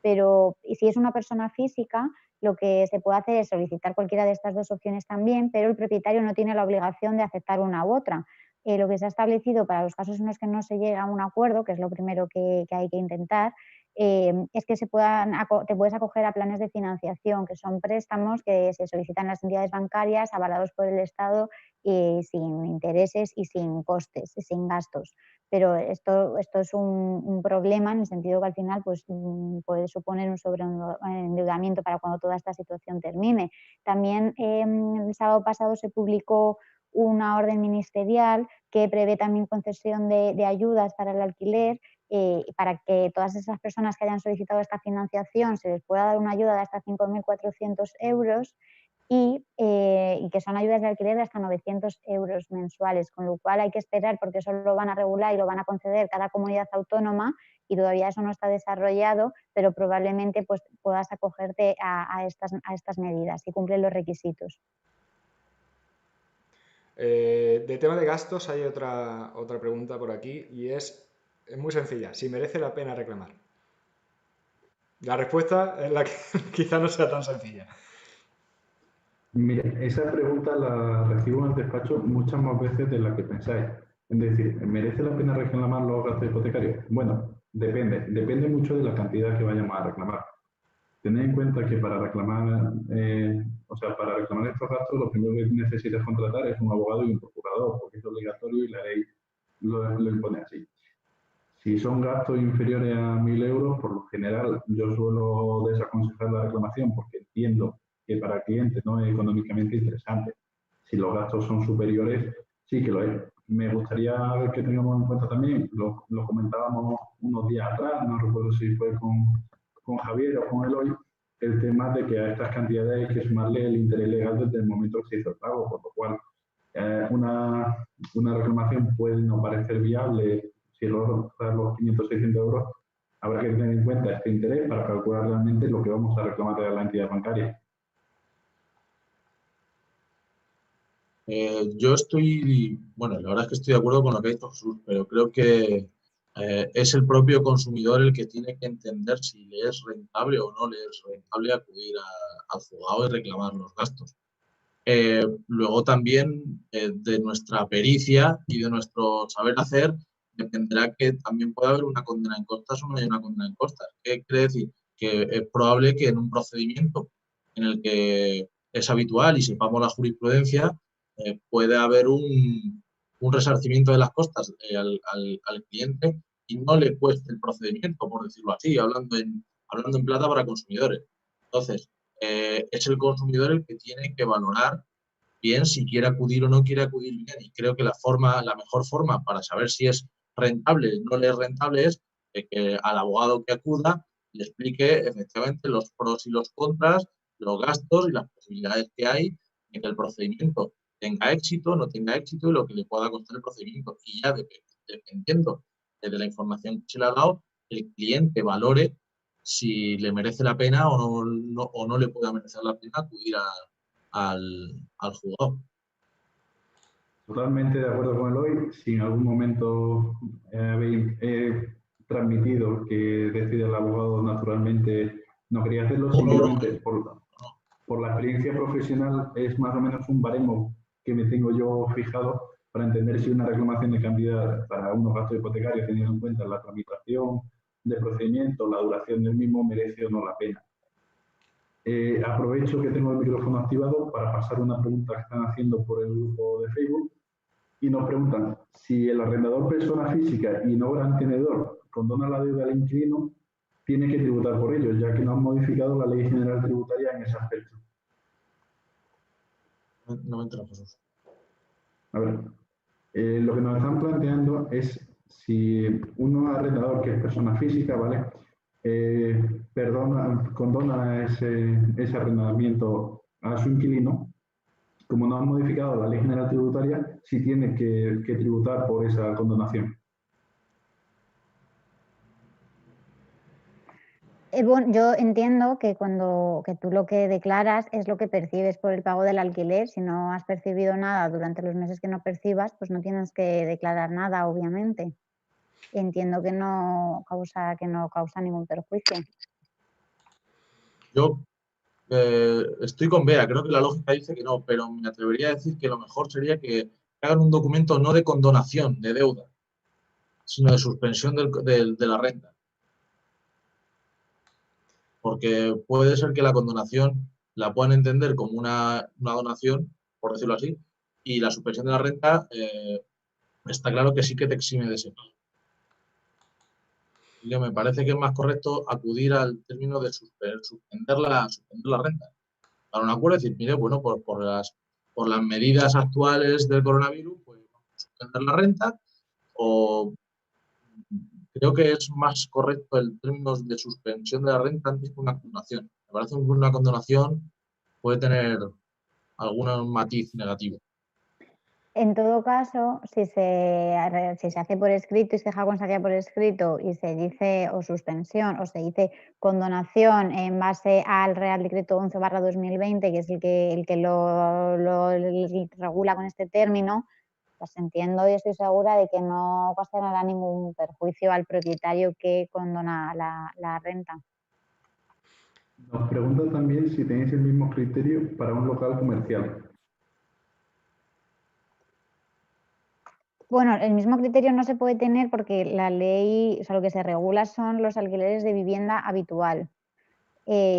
[SPEAKER 2] Pero y si es una persona física, lo que se puede hacer es solicitar cualquiera de estas dos opciones también, pero el propietario no tiene la obligación de aceptar una u otra. Lo que se ha establecido para los casos en los que no se llega a un acuerdo, que es lo primero que hay que intentar, es que te puedes acoger a planes de financiación, que son préstamos que se solicitan en las entidades bancarias avalados por el Estado sin intereses y sin costes, sin gastos. Pero esto es un problema en el sentido que al final pues, puede suponer un sobreendeudamiento para cuando toda esta situación termine. También el sábado pasado se publicó una orden ministerial que prevé también concesión de ayudas para el alquiler, para que todas esas personas que hayan solicitado esta financiación se les pueda dar una ayuda de hasta 5.400 euros y que son ayudas de alquiler de hasta 900 euros mensuales, con lo cual hay que esperar porque eso lo van a regular y lo van a conceder cada comunidad autónoma y todavía eso no está desarrollado, pero probablemente pues, puedas acogerte a estas medidas si cumplen los requisitos.
[SPEAKER 1] De tema de gastos hay otra pregunta por aquí y es muy sencilla, si merece la pena reclamar. La respuesta es la que quizá no sea tan sencilla.
[SPEAKER 4] Mira, esa pregunta la recibo en el despacho muchas más veces de la que pensáis. Es decir, ¿merece la pena reclamar los gastos hipotecarios? Bueno, depende mucho de la cantidad que vayamos a reclamar. Tened en cuenta que para reclamar estos gastos, lo primero que necesitas contratar es un abogado y un procurador, porque es obligatorio y la ley lo impone así. Si son gastos inferiores a 1.000 euros, por lo general yo suelo desaconsejar la reclamación porque entiendo que para el cliente no es económicamente interesante. Si los gastos son superiores, sí que lo es. Me gustaría que tengamos en cuenta también, lo comentábamos unos días atrás, no recuerdo si fue con Javier o con Eloy, el tema de que a estas cantidades hay que sumarle el interés legal desde el momento que se hizo el pago, por lo cual una reclamación puede no parecer viable si los 500 o 600 euros, habrá que tener en cuenta este interés para calcular realmente lo que vamos a reclamar a la entidad bancaria.
[SPEAKER 3] Yo la verdad es que estoy de acuerdo con lo que ha dicho Jesús, pero creo que es el propio consumidor el que tiene que entender si le es rentable o no le es rentable acudir al juzgado y reclamar los gastos. Luego también de nuestra pericia y de nuestro saber hacer dependerá que también pueda haber una condena en costas o no haya una condena en costas. ¿Qué quiere decir? Que es probable que en un procedimiento en el que es habitual y sepamos la jurisprudencia, puede haber un resarcimiento de las costas al cliente y no le cueste el procedimiento, por decirlo así, hablando en plata para consumidores. Entonces, es el consumidor el que tiene que valorar bien si quiere acudir o no quiere acudir bien. Y creo que la mejor forma para saber si es rentable o no le es rentable es que al abogado que acuda le explique efectivamente los pros y los contras, los gastos y las posibilidades que hay de que el procedimiento tenga éxito, no tenga éxito y lo que le pueda costar el procedimiento. Y ya dependiendo de la información que se le ha dado, el cliente valore si le merece la pena o no le pueda merecer la pena acudir al jugador.
[SPEAKER 4] Totalmente de acuerdo con Eloy. Si en algún momento habéis transmitido que decide el abogado naturalmente no quería hacerlo, simplemente por la experiencia profesional es más o menos un baremo que me tengo yo fijado para entender si una reclamación de cantidad para unos gastos hipotecarios, teniendo en cuenta la tramitación del procedimiento, la duración del mismo, merece o no la pena. Aprovecho que tengo el micrófono activado para pasar una pregunta que están haciendo por el grupo de Facebook y nos preguntan si el arrendador persona física y no gran tenedor condona la deuda al inquilino, tiene que tributar por ello, ya que no han modificado la Ley General Tributaria en ese aspecto.
[SPEAKER 3] No me entra, Jesús.
[SPEAKER 4] A ver, lo que nos están planteando es si un arrendador que es persona física, ¿vale? Condona ese arrendamiento a su inquilino como no han modificado la ley general tributaria, sí tiene que tributar por esa condonación.
[SPEAKER 2] Bueno, yo entiendo que cuando que tú lo que declaras es lo que percibes por el pago del alquiler. Si no has percibido nada durante los meses que no percibas, pues no tienes que declarar nada, obviamente. Entiendo que no causa ningún perjuicio.
[SPEAKER 3] Yo estoy con Bea, creo que la lógica dice que no, pero me atrevería a decir que lo mejor sería que hagan un documento no de condonación de deuda, sino de suspensión de la renta. Porque puede ser que la condonación la puedan entender como una donación, por decirlo así, y la suspensión de la renta está claro que sí que te exime de ese pago. Y que me parece que es más correcto acudir al término de suspender la renta. Para un acuerdo, decir, mire, bueno, por las medidas actuales del coronavirus, pues vamos a suspender la renta, o creo que es más correcto el término de suspensión de la renta antes que una condonación. Me parece que una condonación puede tener algún matiz negativo.
[SPEAKER 2] En todo caso, si se hace por escrito y se deja constancia por escrito y se dice o suspensión o se dice condonación en base al Real Decreto 11/2020, que es el que lo regula con este término, pues entiendo y estoy segura de que no ocasionará ningún perjuicio al propietario que condona la renta.
[SPEAKER 4] Nos preguntan también si tenéis el mismo criterio para un local comercial.
[SPEAKER 2] Bueno, el mismo criterio no se puede tener porque la ley, o sea, lo que se regula son los alquileres de vivienda habitual.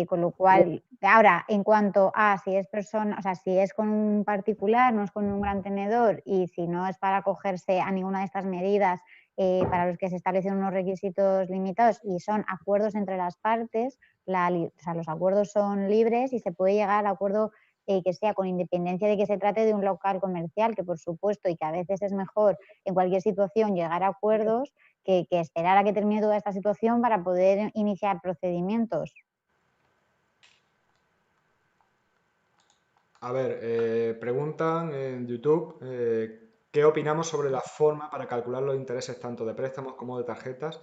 [SPEAKER 2] Con lo cual, ahora, en cuanto a si es persona, o sea, si es con un particular, no es con un gran tenedor, y si no es para acogerse a ninguna de estas medidas para los que se establecen unos requisitos limitados y son acuerdos entre las partes, o sea, los acuerdos son libres y se puede llegar al acuerdo que sea con independencia de que se trate de un local comercial, que por supuesto, y que a veces es mejor en cualquier situación llegar a acuerdos que esperar a que termine toda esta situación para poder iniciar procedimientos.
[SPEAKER 1] A ver, preguntan en YouTube qué opinamos sobre la forma para calcular los intereses tanto de préstamos como de tarjetas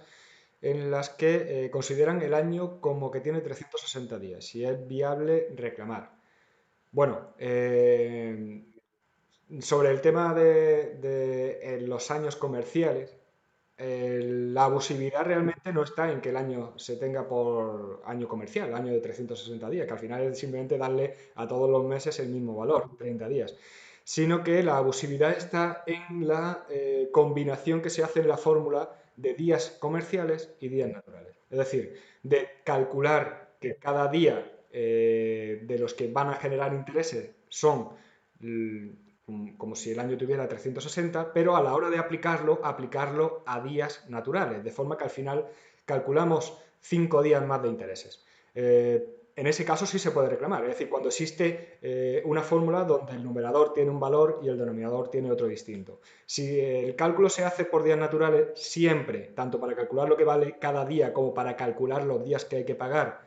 [SPEAKER 1] en las que consideran el año como que tiene 360 días, si es viable reclamar. Bueno, sobre el tema de los años comerciales, la abusividad realmente no está en que el año se tenga por año comercial, año de 360 días, que al final es simplemente darle a todos los meses el mismo valor, 30 días, sino que la abusividad está en la combinación que se hace en la fórmula de días comerciales y días naturales. Es decir, de calcular que cada día de los que van a generar intereses son como si el año tuviera 360, pero a la hora de aplicarlo a días naturales, de forma que al final calculamos 5 días más de intereses. En ese caso sí se puede reclamar, es decir, cuando existe una fórmula donde el numerador tiene un valor y el denominador tiene otro distinto. Si el cálculo se hace por días naturales, siempre, tanto para calcular lo que vale cada día como para calcular los días que hay que pagar,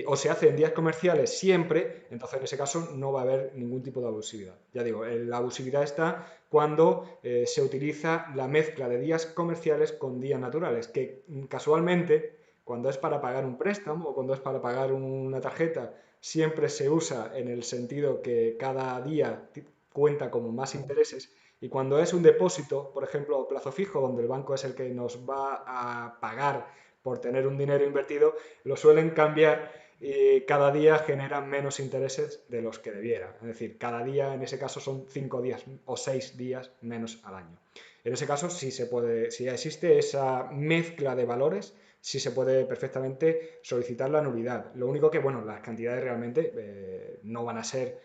[SPEAKER 1] o se hace en días comerciales siempre, entonces en ese caso no va a haber ningún tipo de abusividad. Ya digo, la abusividad está cuando se utiliza la mezcla de días comerciales con días naturales, que casualmente, cuando es para pagar un préstamo o cuando es para pagar una tarjeta, siempre se usa en el sentido que cada día cuenta como más intereses. Y cuando es un depósito, por ejemplo, a plazo fijo, donde el banco es el que nos va a pagar por tener un dinero invertido, lo suelen cambiar y cada día generan menos intereses de los que debiera. Es decir, cada día en ese caso son 5 días o 6 días menos al año. En ese caso sí se puede, si existe esa mezcla de valores, sí se puede perfectamente solicitar la nulidad. Lo único que, bueno, las cantidades realmente no van a ser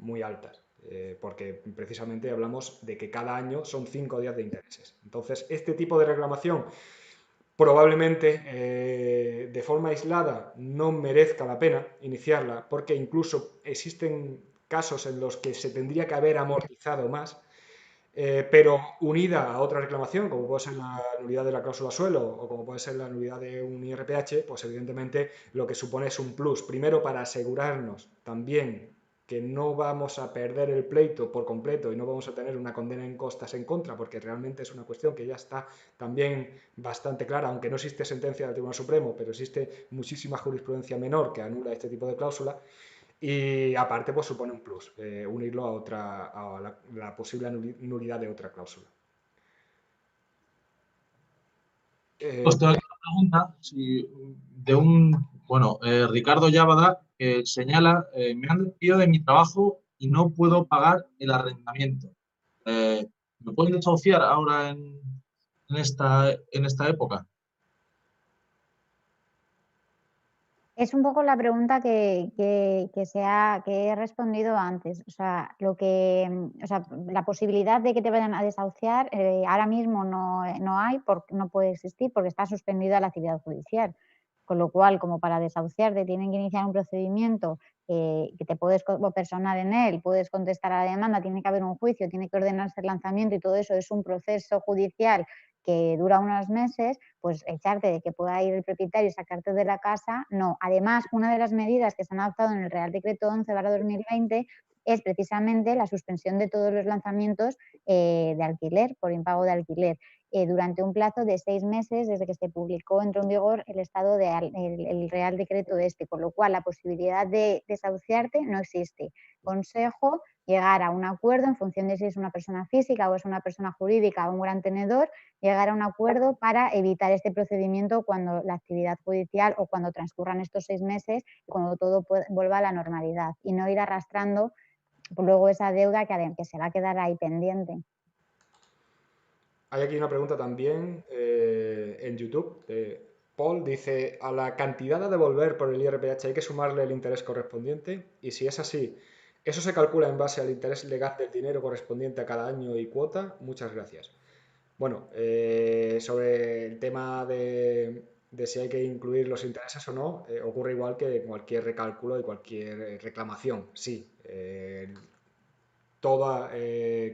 [SPEAKER 1] muy altas. Porque precisamente hablamos de que cada año son 5 días de intereses. Entonces, este tipo de reclamación probablemente de forma aislada no merezca la pena iniciarla, porque incluso existen casos en los que se tendría que haber amortizado más, pero unida a otra reclamación, como puede ser la nulidad de la cláusula suelo o como puede ser la nulidad de un IRPH, pues evidentemente lo que supone es un plus. Primero, para asegurarnos también que no vamos a perder el pleito por completo y no vamos a tener una condena en costas en contra, porque realmente es una cuestión que ya está también bastante clara, aunque no existe sentencia del Tribunal Supremo, pero existe muchísima jurisprudencia menor que anula este tipo de cláusula. Y aparte, pues supone un plus, unirlo a la posible nulidad de otra cláusula.
[SPEAKER 3] Pues tengo aquí una pregunta de Ricardo Llávada, que señala, me han despedido de mi trabajo y no puedo pagar el arrendamiento. ¿Me pueden desahuciar ahora en esta época?
[SPEAKER 2] Es un poco la pregunta que he respondido antes. O sea, la posibilidad de que te vayan a desahuciar ahora mismo no hay, no puede existir porque está suspendida la actividad judicial. Con lo cual, como para desahuciarte tienen que iniciar un procedimiento que te puedes personar en él, puedes contestar a la demanda, tiene que haber un juicio, tiene que ordenarse el lanzamiento y todo eso es un proceso judicial que dura unos meses, pues echarte de que pueda ir el propietario y sacarte de la casa, no. Además, una de las medidas que se han adoptado en el Real Decreto 11/2020 es precisamente la suspensión de todos los lanzamientos de alquiler, por impago de alquiler, durante un plazo de 6 meses desde que se publicó, entró en vigor el Real Decreto con lo cual la posibilidad de desahuciarte no existe. Consejo, llegar a un acuerdo en función de si es una persona física o es una persona jurídica o un gran tenedor, llegar a un acuerdo para evitar este procedimiento cuando la actividad judicial o cuando transcurran estos 6 meses, cuando todo vuelva a la normalidad y no ir arrastrando luego esa deuda que se va a quedar ahí pendiente.
[SPEAKER 1] Hay aquí una pregunta también en YouTube. Paul dice, ¿a la cantidad a devolver por el IRPH hay que sumarle el interés correspondiente? Y si es así, ¿eso se calcula en base al interés legal del dinero correspondiente a cada año y cuota? Muchas gracias. Bueno, sobre el tema de si hay que incluir los intereses o no, ocurre igual que cualquier recálculo y cualquier reclamación. Sí, toda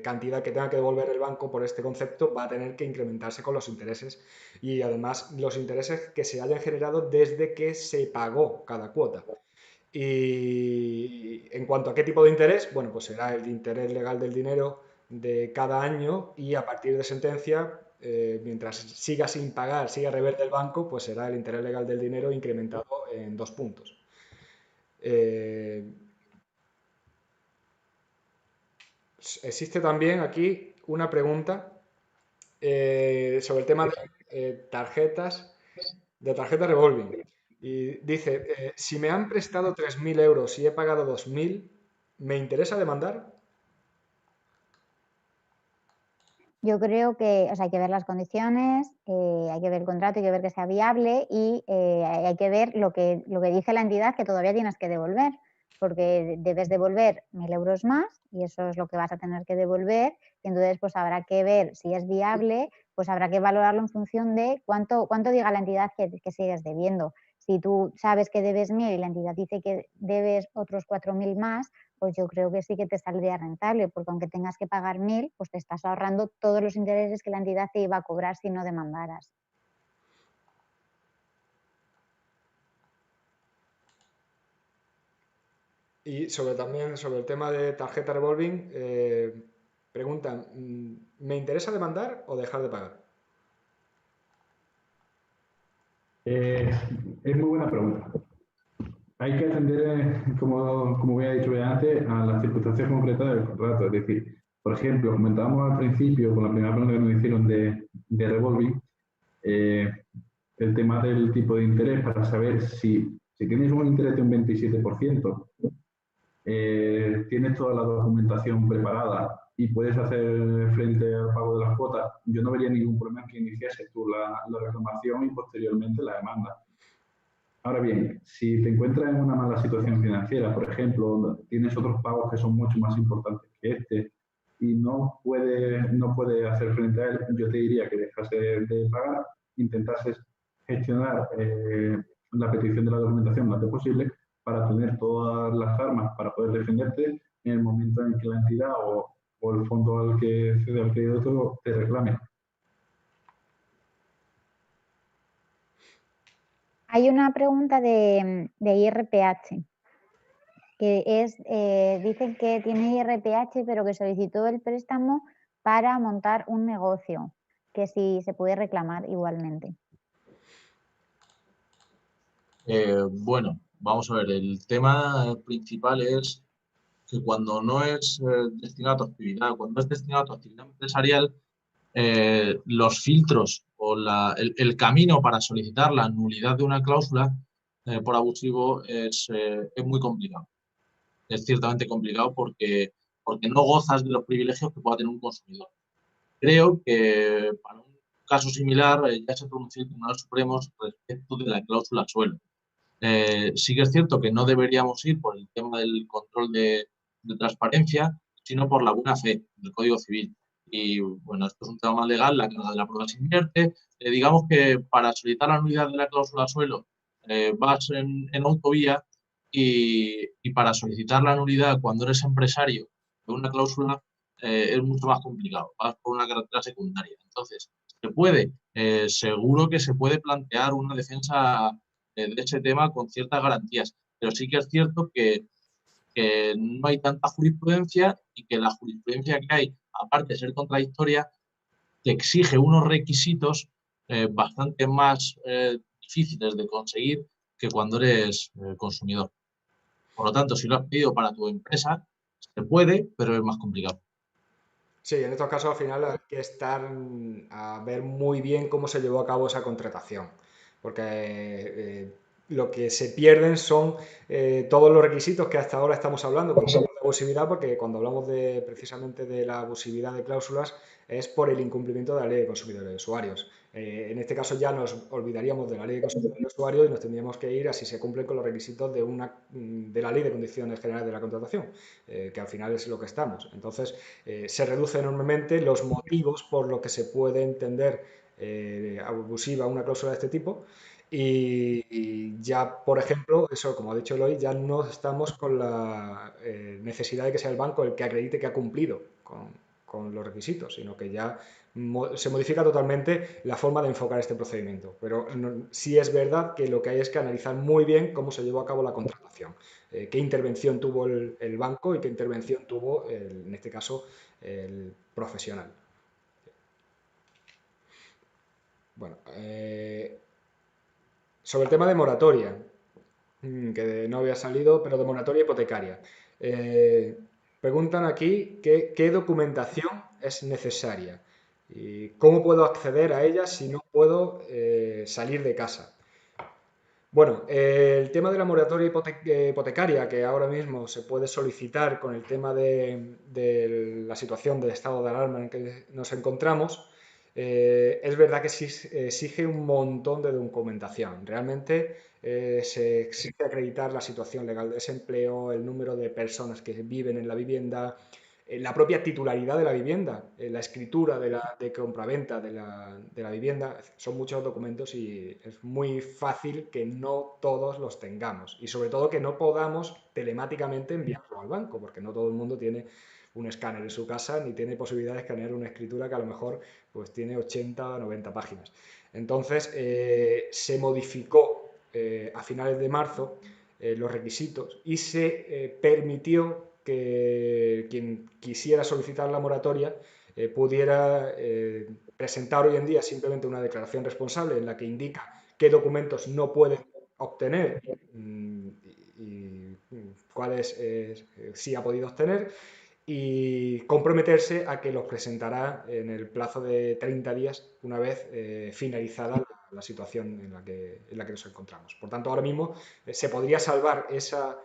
[SPEAKER 1] cantidad que tenga que devolver el banco por este concepto va a tener que incrementarse con los intereses y además los intereses que se hayan generado desde que se pagó cada cuota. Y en cuanto a qué tipo de interés, bueno, pues será el interés legal del dinero de cada año y a partir de sentencia, mientras siga sin pagar, siga reverte el banco, pues será el interés legal del dinero incrementado en 2 puntos. Existe también aquí una pregunta sobre el tema de tarjeta revolving. Y dice, si me han prestado 3.000 euros y he pagado 2.000, ¿me interesa demandar?
[SPEAKER 2] Yo creo que hay que ver las condiciones, hay que ver el contrato, hay que ver que sea viable y hay que ver lo que dice la entidad que todavía tienes que devolver, porque debes devolver 1.000 euros más y eso es lo que vas a tener que devolver. Y entonces, pues habrá que ver si es viable, pues habrá que valorarlo en función de cuánto diga la entidad que sigues debiendo. Si tú sabes que debes 1.000 y la entidad dice que debes otros 4.000 más, pues yo creo que sí que te saldría rentable, porque aunque tengas que pagar 1.000, pues te estás ahorrando todos los intereses que la entidad te iba a cobrar si no demandaras.
[SPEAKER 1] Y también sobre el tema de tarjeta revolving, preguntan, ¿me interesa demandar o dejar de pagar?
[SPEAKER 4] Es muy buena pregunta. Hay que atender, como había dicho ya antes, a las circunstancias concretas del contrato. Es decir, por ejemplo, comentábamos al principio, con la primera pregunta que nos hicieron de revolving, el tema del tipo de interés para saber si tienes un interés de un 27%, tienes toda la documentación preparada y puedes hacer frente al pago de las cuotas, yo no vería ningún problema en que iniciases tú la reclamación y posteriormente la demanda. Ahora bien, si te encuentras en una mala situación financiera, por ejemplo, tienes otros pagos que son mucho más importantes que este y no puedes hacer frente a él, yo te diría que dejases de pagar, intentases gestionar la petición de la documentación lo antes posible para tener todas las armas para poder defenderte en el momento en que la entidad o el fondo al que cede al crédito te reclame.
[SPEAKER 2] Hay una pregunta de IRPH. que es, dicen que tiene IRPH, pero que solicitó el préstamo para montar un negocio, que si se puede reclamar igualmente.
[SPEAKER 3] Bueno, vamos a ver, el tema principal es que cuando no es destinado a tu actividad, cuando es destinado a tu actividad empresarial, los filtros o el camino para solicitar la nulidad de una cláusula por abusivo es muy complicado. Es ciertamente complicado porque no gozas de los privilegios que pueda tener un consumidor. Creo que para un caso similar ya se pronunció el Tribunal Supremo respecto de la cláusula suelo. Sí que es cierto que no deberíamos ir por el tema del control de transparencia, sino por la buena fe del Código Civil. Y bueno, esto es un tema más legal, la carga de la prueba se invierte. Digamos que para solicitar la nulidad de la cláusula suelo vas en autovía y para solicitar la nulidad cuando eres empresario de una cláusula es mucho más complicado, vas por una carretera secundaria. Entonces, se puede, seguro que se puede plantear una defensa de ese tema con ciertas garantías, pero sí que es cierto que no hay tanta jurisprudencia y que la jurisprudencia que hay, aparte de ser contradictoria, te exige unos requisitos bastante más difíciles de conseguir que cuando eres consumidor. Por lo tanto, si lo has pedido para tu empresa, se puede, pero es más complicado.
[SPEAKER 1] Sí, en estos casos al final hay que estar a ver muy bien cómo se llevó a cabo esa contratación, porque lo que se pierden son todos los requisitos que hasta ahora estamos hablando cuando hablamos de abusividad, porque cuando hablamos precisamente de la abusividad de cláusulas es por el incumplimiento de la ley de consumidores y usuarios. En este caso ya nos olvidaríamos de la ley de consumidores y usuarios y nos tendríamos que ir a si se cumplen con los requisitos de la ley de condiciones generales de la contratación, que al final es lo que estamos. Entonces, se reduce enormemente los motivos por los que se puede entender abusiva una cláusula de este tipo y ya, por ejemplo, eso, como ha dicho Eloy, ya no estamos con la necesidad de que sea el banco el que acredite que ha cumplido con los requisitos, sino que ya se modifica totalmente la forma de enfocar este procedimiento. Pero sí es verdad que lo que hay es que analizar muy bien cómo se llevó a cabo la contratación, qué intervención tuvo el banco y qué intervención tuvo, en este caso, el profesional. Bueno, sobre el tema de moratoria, que no había salido, pero de moratoria hipotecaria. Preguntan aquí qué documentación es necesaria y cómo puedo acceder a ella si no puedo salir de casa. Bueno, el tema de la moratoria hipotecaria que ahora mismo se puede solicitar con el tema de la situación del estado de alarma en que nos encontramos, es verdad que exige un montón de documentación. Realmente se exige acreditar la situación legal de desempleo, el número de personas que viven en la vivienda, la propia titularidad de la vivienda, la escritura de compraventa de la vivienda, son muchos documentos y es muy fácil que no todos los tengamos y sobre todo que no podamos telemáticamente enviarlo al banco, porque no todo el mundo tiene un escáner en su casa ni tiene posibilidad de escanear una escritura que a lo mejor pues tiene 80 o 90 páginas. Entonces se modificó a finales de marzo los requisitos y se permitió que quien quisiera solicitar la moratoria pudiera presentar hoy en día simplemente una declaración responsable en la que indica qué documentos no puede obtener y cuáles sí ha podido obtener y comprometerse a que los presentará en el plazo de 30 días una vez finalizada la situación en la que nos encontramos. Por tanto, ahora mismo se podría salvar esa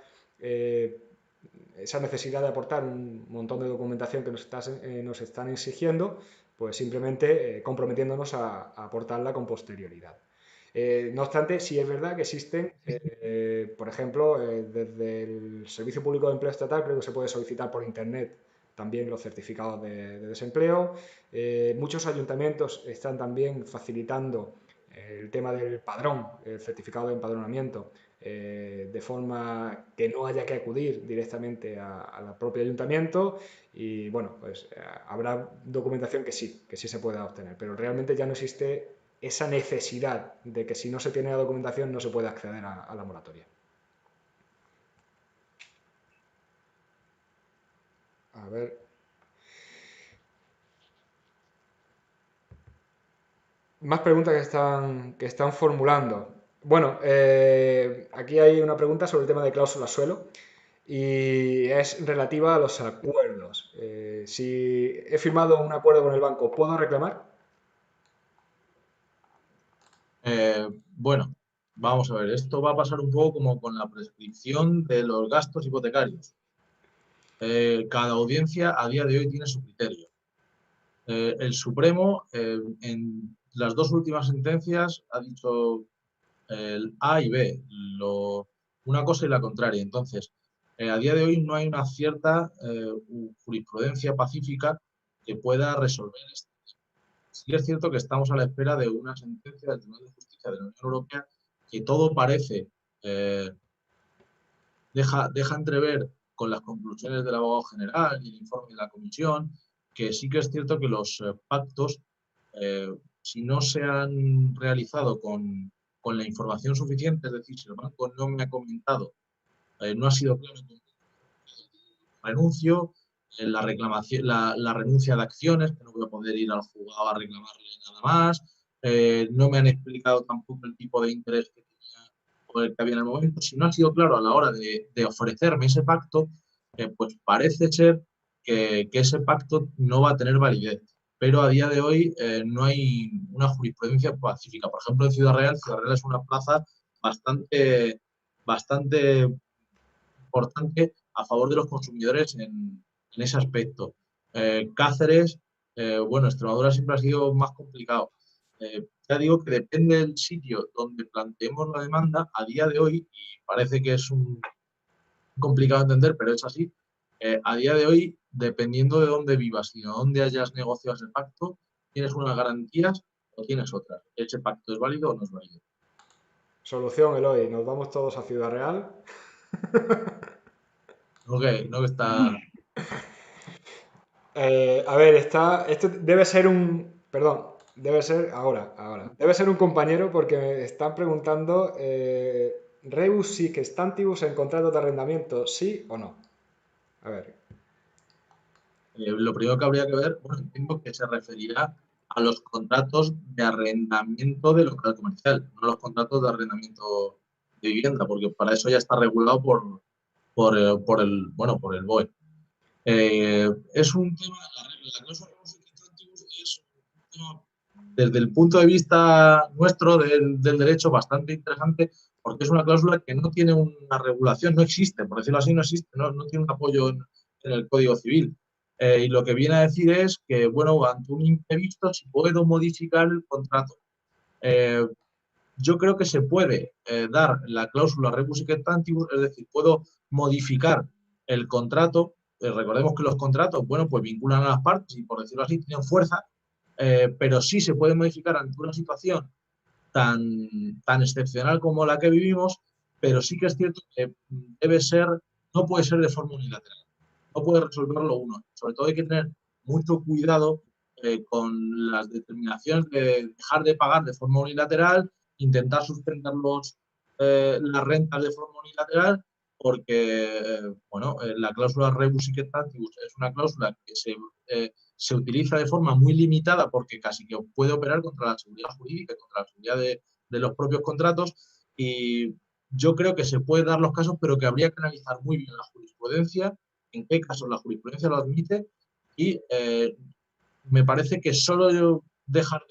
[SPEAKER 1] necesidad de aportar un montón de documentación que nos están exigiendo, pues simplemente comprometiéndonos a aportarla con posterioridad. No obstante, sí es verdad que existen, por ejemplo, desde el Servicio Público de Empleo Estatal creo que se puede solicitar por Internet también los certificados de desempleo. Muchos ayuntamientos están también facilitando el tema del padrón, el certificado de empadronamiento, de forma que no haya que acudir directamente al propio ayuntamiento y bueno, pues habrá documentación que sí se pueda obtener, pero realmente ya no existe esa necesidad de que si no se tiene la documentación no se puede acceder a la moratoria. A ver. Más preguntas que están formulando. Bueno, aquí hay una pregunta sobre el tema de cláusulas suelo y es relativa a los acuerdos. Si he firmado un acuerdo con el banco, ¿puedo reclamar?
[SPEAKER 3] Bueno, vamos a ver, esto va a pasar un poco como con la prescripción de los gastos hipotecarios. Cada audiencia a día de hoy tiene su criterio. El Supremo, en las dos últimas sentencias, ha dicho el A y B, una cosa y la contraria. Entonces, a día de hoy no hay una cierta jurisprudencia pacífica que pueda resolver esto. Sí es cierto que estamos a la espera de una sentencia del Tribunal de Justicia de la Unión Europea que todo parece, eh, deja entrever con las conclusiones del abogado general y el informe de la comisión, que sí que es cierto que los pactos, eh, si no se han realizado con la información suficiente, es decir, si el banco no me ha comentado, no ha sido claro, renuncio, la reclamación, la renuncia de acciones, que no voy a poder ir al juzgado a reclamarle nada más, no me han explicado tampoco el tipo de interés que tenía o el que había en el momento. Si no ha sido claro a la hora de ofrecerme ese pacto, pues parece ser que ese pacto no va a tener validez. Pero a día de hoy no hay una jurisprudencia pacífica. Por ejemplo, en Ciudad Real es una plaza bastante importante a favor de los consumidores en ese aspecto. Cáceres, bueno, Extremadura siempre ha sido más complicado. Ya digo que depende del sitio donde planteemos la demanda, a día de hoy, y parece que es complicado entender, pero es así, a día de hoy, dependiendo de dónde vivas y de dónde hayas negociado ese pacto, tienes unas garantías o tienes otras. ¿Ese pacto es válido o no es válido?
[SPEAKER 1] Solución, Eloy, nos vamos todos a Ciudad Real.
[SPEAKER 3] No que está...
[SPEAKER 1] A ver, esto debe ser perdón, debe ser, ahora. Debe ser un compañero porque me están preguntando, ¿rebus sic stantibus en contratos de arrendamiento, sí o no? A ver,
[SPEAKER 3] Lo primero que habría que ver, bueno, entiendo que se referirá a los contratos de arrendamiento de local comercial, no a los contratos de arrendamiento de vivienda, porque para eso ya está regulado por el BOE. Es un tema, la cláusula es un tema desde el punto de vista nuestro del derecho bastante interesante, porque es una cláusula que no tiene una regulación, no existe, por decirlo así, no existe, no tiene un apoyo en el Código Civil. Y lo que viene a decir es que, bueno, ante un imprevisto, si puedo modificar el contrato. Eh, yo creo que se puede dar la cláusula rebus sic stantibus, es decir, puedo modificar el contrato. Recordemos que los contratos, bueno, pues vinculan a las partes y, por decirlo así, tienen fuerza, pero sí se puede modificar ante una situación tan excepcional como la que vivimos, pero sí que es cierto que no puede ser de forma unilateral, no puede resolverlo uno. Sobre todo hay que tener mucho cuidado con las determinaciones de dejar de pagar de forma unilateral, intentar suspender las rentas de forma unilateral, porque bueno, la cláusula rebus sic stantibus es una cláusula que se utiliza de forma muy limitada porque casi que puede operar contra la seguridad jurídica, contra la seguridad de los propios contratos, y yo creo que se pueden dar los casos, pero que habría que analizar muy bien la jurisprudencia, en qué casos la jurisprudencia lo admite, y me parece que solo dejar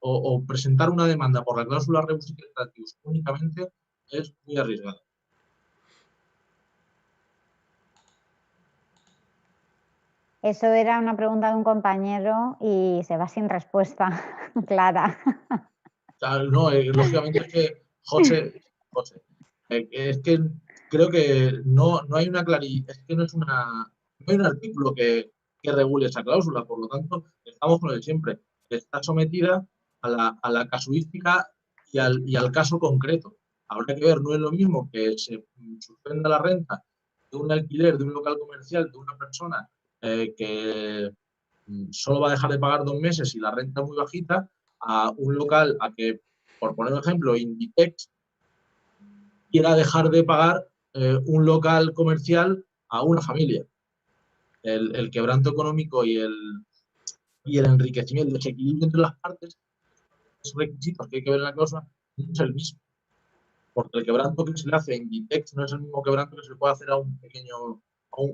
[SPEAKER 3] o presentar una demanda por la cláusula rebus sic stantibus únicamente es muy arriesgado.
[SPEAKER 2] Eso era una pregunta de un compañero y se va sin respuesta clara.
[SPEAKER 3] No, lógicamente es que, José, es que creo que no hay una claridad, es que no hay un artículo que regule esa cláusula, por lo tanto, estamos con lo de siempre. Está sometida a la casuística y al caso concreto. Habrá que ver, no es lo mismo que se suspenda la renta de un alquiler de un local comercial de una persona que solo va a dejar de pagar 2 meses y la renta es muy bajita, a un local a que, por poner un ejemplo, Inditex quiera dejar de pagar un local comercial a una familia. el quebranto económico y el enriquecimiento, el desequilibrio entre las partes, esos requisitos que hay que ver en la cláusula, no es el mismo. Porque el quebranto que se le hace en Inditex no es el mismo quebranto que se le puede hacer a un pequeño,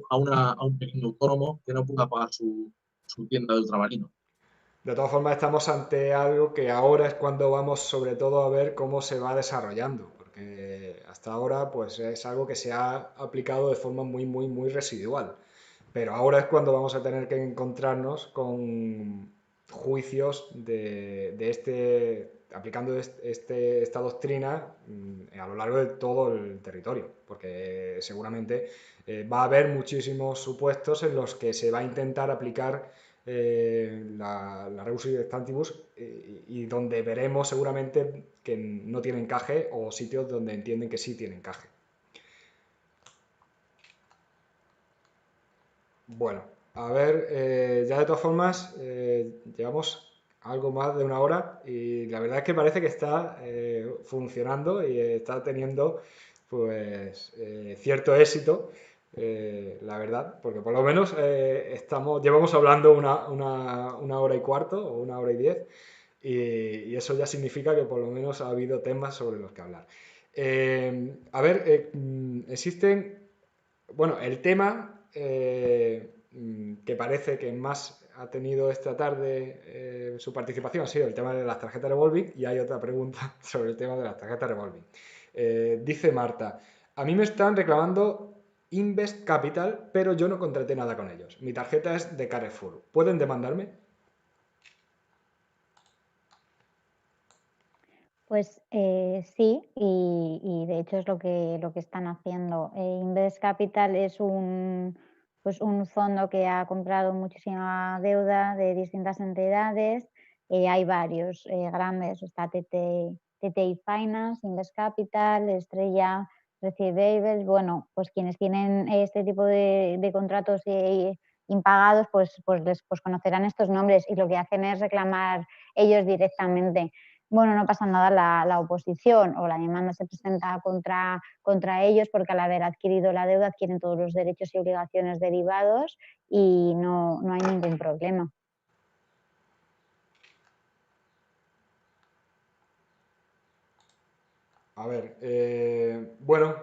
[SPEAKER 3] a un pequeño autónomo que no pueda pagar su tienda de ultramarino.
[SPEAKER 1] De todas formas, estamos ante algo que ahora es cuando vamos sobre todo a ver cómo se va desarrollando, porque hasta ahora pues es algo que se ha aplicado de forma muy, muy, muy residual. Pero ahora es cuando vamos a tener que encontrarnos con juicios aplicando esta doctrina a lo largo de todo el territorio, porque seguramente va a haber muchísimos supuestos en los que se va a intentar aplicar la rebus sic stantibus y donde veremos seguramente que no tiene encaje o sitios donde entienden que sí tiene encaje. Bueno, a ver, ya de todas formas, llevamos algo más de una hora y la verdad es que parece que está funcionando y está teniendo pues cierto éxito, la verdad, porque por lo menos llevamos hablando una hora y cuarto o una hora y 10 y eso ya significa que por lo menos ha habido temas sobre los que hablar. A ver, existen bueno, el tema que parece que más ha tenido esta tarde su participación ha sido el tema de las tarjetas revolving y hay otra pregunta sobre el tema de las tarjetas revolving. Dice Marta, a mí me están reclamando Invest Capital, pero yo no contraté nada con ellos. Mi tarjeta es de Carrefour. ¿Pueden demandarme?
[SPEAKER 2] Pues sí, y de hecho es lo que están haciendo. Invest Capital es pues un fondo que ha comprado muchísima deuda de distintas entidades. Hay varios grandes, está TTI Finance, Invest Capital, Estrella Receivables. Bueno, pues quienes tienen este tipo de contratos impagados, pues conocerán estos nombres y lo que hacen es reclamar ellos directamente. Bueno, no pasa nada, la oposición o la demanda se presenta contra ellos porque al haber adquirido la deuda adquieren todos los derechos y obligaciones derivados y no hay ningún problema.
[SPEAKER 1] A ver, bueno,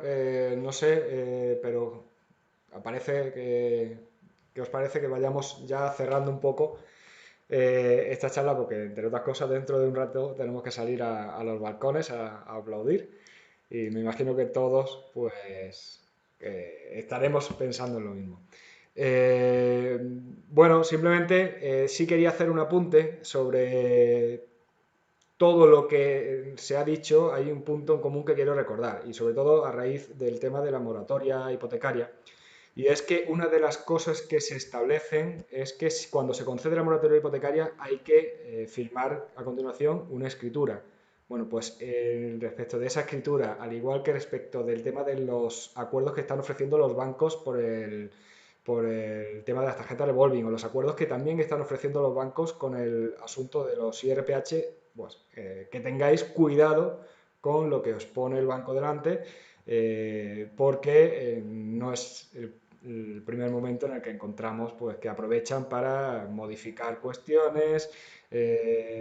[SPEAKER 1] no sé, pero parece que os parece que vayamos ya cerrando un poco esta charla porque, entre otras cosas, dentro de un rato tenemos que salir a los balcones a aplaudir y me imagino que todos pues estaremos pensando en lo mismo. Bueno, simplemente sí quería hacer un apunte sobre todo lo que se ha dicho. Hay un punto en común que quiero recordar y sobre todo a raíz del tema de la moratoria hipotecaria. Y es que una de las cosas que se establecen es que cuando se concede la moratoria hipotecaria hay que firmar a continuación una escritura. Bueno, pues respecto de esa escritura, al igual que respecto del tema de los acuerdos que están ofreciendo los bancos por el tema de las tarjetas revolving o los acuerdos que también están ofreciendo los bancos con el asunto de los IRPH, pues que tengáis cuidado con lo que os pone el banco delante, porque no es el primer momento en el que encontramos pues, que aprovechan para modificar cuestiones,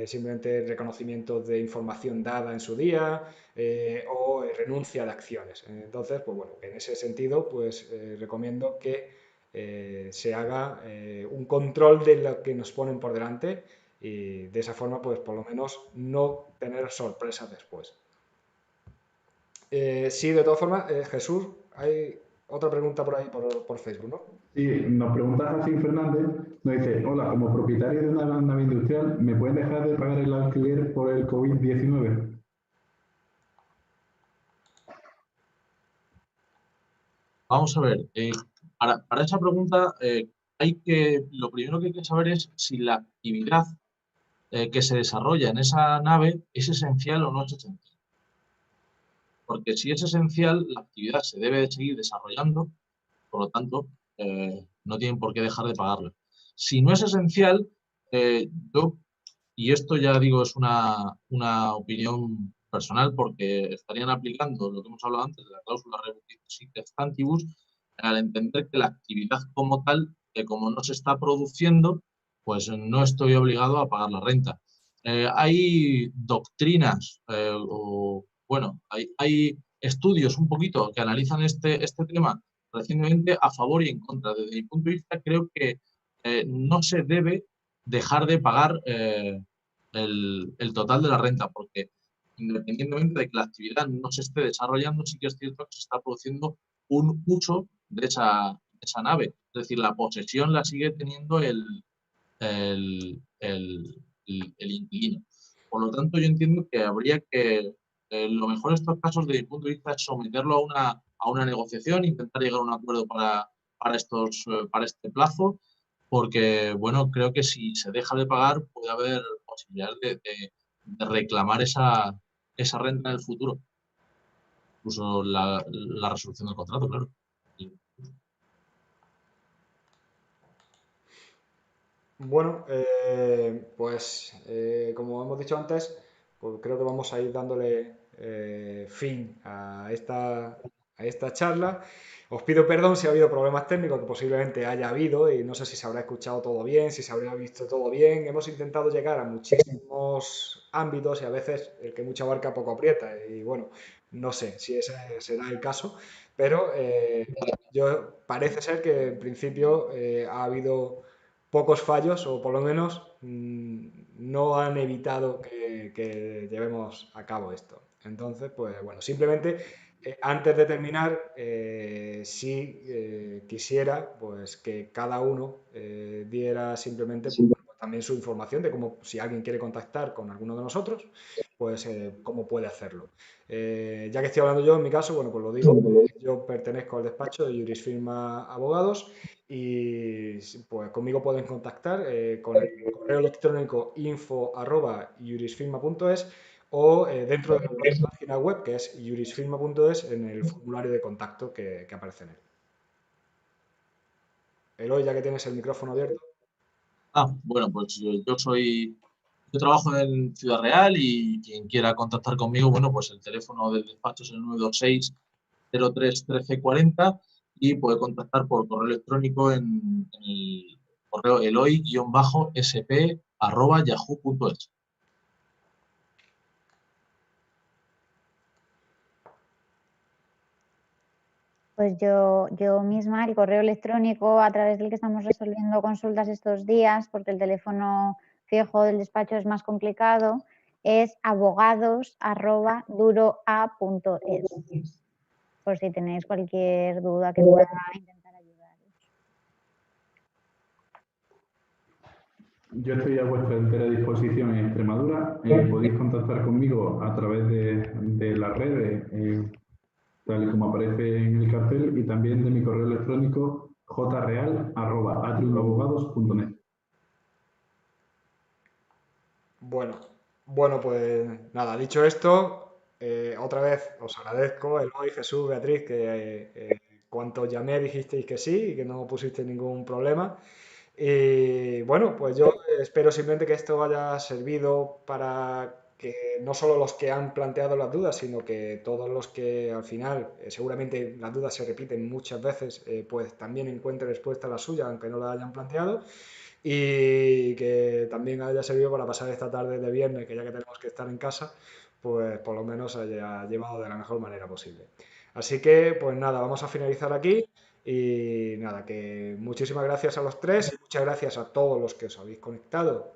[SPEAKER 1] simplemente reconocimiento de información dada en su día o renuncia de acciones. Entonces, pues bueno, en ese sentido, pues recomiendo que se haga un control de lo que nos ponen por delante y de esa forma, pues por lo menos no tener sorpresas después. Sí, de todas formas, Jesús, hay otra pregunta por ahí, por Facebook, ¿no?
[SPEAKER 4] Sí, nos pregunta Jacín Fernández, nos dice, hola, como propietario de una nave industrial, ¿me pueden dejar de pagar el alquiler por el COVID-19?
[SPEAKER 3] Vamos a ver, para esa pregunta lo primero que hay que saber es si la actividad que se desarrolla en esa nave es esencial o no es esencial. Porque si es esencial, la actividad se debe de seguir desarrollando, por lo tanto, no tienen por qué dejar de pagarla. Si no es esencial, y esto ya digo es una opinión personal porque estarían aplicando lo que hemos hablado antes de la cláusula rebus sic stantibus al entender que la actividad como tal que como no se está produciendo, pues no estoy obligado a pagar la renta. Hay doctrinas hay estudios un poquito que analizan este tema recientemente a favor y en contra. Desde mi punto de vista, creo que no se debe dejar de pagar el total de la renta, porque independientemente de que la actividad no se esté desarrollando, sí que es cierto que se está produciendo un uso de esa nave. Es decir, la posesión la sigue teniendo el, el inquilino. Por lo tanto, yo entiendo que habría que, lo mejor en estos casos, desde mi punto de vista, es someterlo a una negociación, intentar llegar a un acuerdo para este plazo, porque, bueno, creo que si se deja de pagar puede haber posibilidades de reclamar esa renta en el futuro. Incluso la resolución del contrato, claro.
[SPEAKER 1] Bueno, como hemos dicho antes, pues creo que vamos a ir dándole fin a esta charla. Os pido perdón si ha habido problemas técnicos, que posiblemente haya habido, y no sé si se habrá escuchado todo bien, si se habrá visto todo bien. Hemos intentado llegar a muchísimos ámbitos y a veces el que mucha abarca poco aprieta. Y bueno, no sé si ese será el caso, pero parece ser que en principio ha habido pocos fallos o por lo menos no han evitado que llevemos a cabo esto. Entonces, pues bueno, simplemente antes de terminar, sí quisiera pues que cada uno diera simplemente pues, también su información de cómo, si alguien quiere contactar con alguno de nosotros, pues cómo puede hacerlo. Ya que estoy hablando yo, en mi caso, bueno, pues lo digo, yo pertenezco al despacho de Jurisfirma Abogados y pues conmigo pueden contactar con el correo electrónico info@jurisfirma.es o dentro de la página web que es jurisfirma.es en el formulario de contacto que aparece en él. Eloy, ya que tienes el micrófono abierto.
[SPEAKER 3] Bueno, pues yo trabajo en Ciudad Real y quien quiera contactar conmigo, bueno, pues el teléfono del despacho es el 926-03-1340 y puede contactar por correo electrónico en el correo eloy-sp@yahoo.es.
[SPEAKER 2] Pues yo misma, el correo electrónico a través del que estamos resolviendo consultas estos días, porque el teléfono fijo del despacho es más complicado, es abogados@duroa.es, por si tenéis cualquier duda que pueda intentar ayudaros.
[SPEAKER 4] Yo estoy a vuestra entera disposición en Extremadura. Podéis contactar conmigo a través de las redes, tal y como aparece en el cartel, y también de mi correo electrónico jreal@atriumabogados.net.
[SPEAKER 1] Bueno, pues nada, dicho esto, otra vez os agradezco, Eloy, Jesús, Beatriz, que cuanto llamé dijisteis que sí y que no pusisteis ningún problema. Y bueno, pues yo espero simplemente que esto haya servido para que no solo los que han planteado las dudas, sino que todos los que al final, seguramente las dudas se repiten muchas veces, pues también encuentren respuesta a la suya, aunque no la hayan planteado. Y que también haya servido para pasar esta tarde de viernes, que ya que tenemos que estar en casa, pues por lo menos haya llevado de la mejor manera posible. Así que, pues nada, vamos a finalizar aquí. Y nada, que muchísimas gracias a los tres y muchas gracias a todos los que os habéis conectado,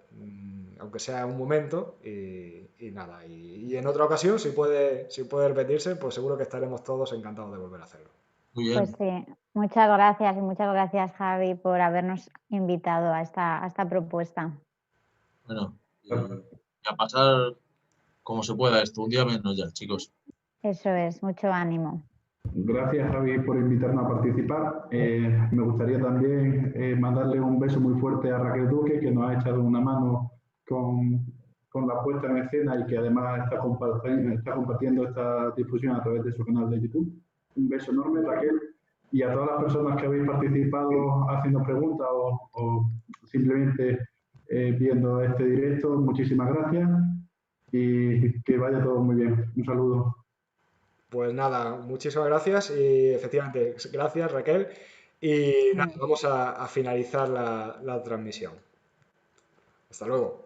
[SPEAKER 1] aunque sea un momento. Y nada, y en otra ocasión, si puede repetirse, pues seguro que estaremos todos encantados de volver a hacerlo.
[SPEAKER 3] Muy bien.
[SPEAKER 2] Pues sí, muchas gracias y muchas gracias, Javi, por habernos invitado a esta propuesta.
[SPEAKER 3] Bueno, y a pasar como se pueda esto, un día menos ya, chicos.
[SPEAKER 2] Eso es, mucho ánimo.
[SPEAKER 4] Gracias, Javi, por invitarnos a participar. Me gustaría también mandarle un beso muy fuerte a Raquel Duque, que nos ha echado una mano con la puesta en escena y que además está compartiendo esta difusión a través de su canal de YouTube. Un beso enorme, Raquel. Y a todas las personas que habéis participado haciendo preguntas o simplemente viendo este directo, muchísimas gracias y que vaya todo muy bien. Un saludo.
[SPEAKER 1] Pues nada, muchísimas gracias y efectivamente, gracias Raquel. Y nada, vamos a finalizar la transmisión. Hasta luego.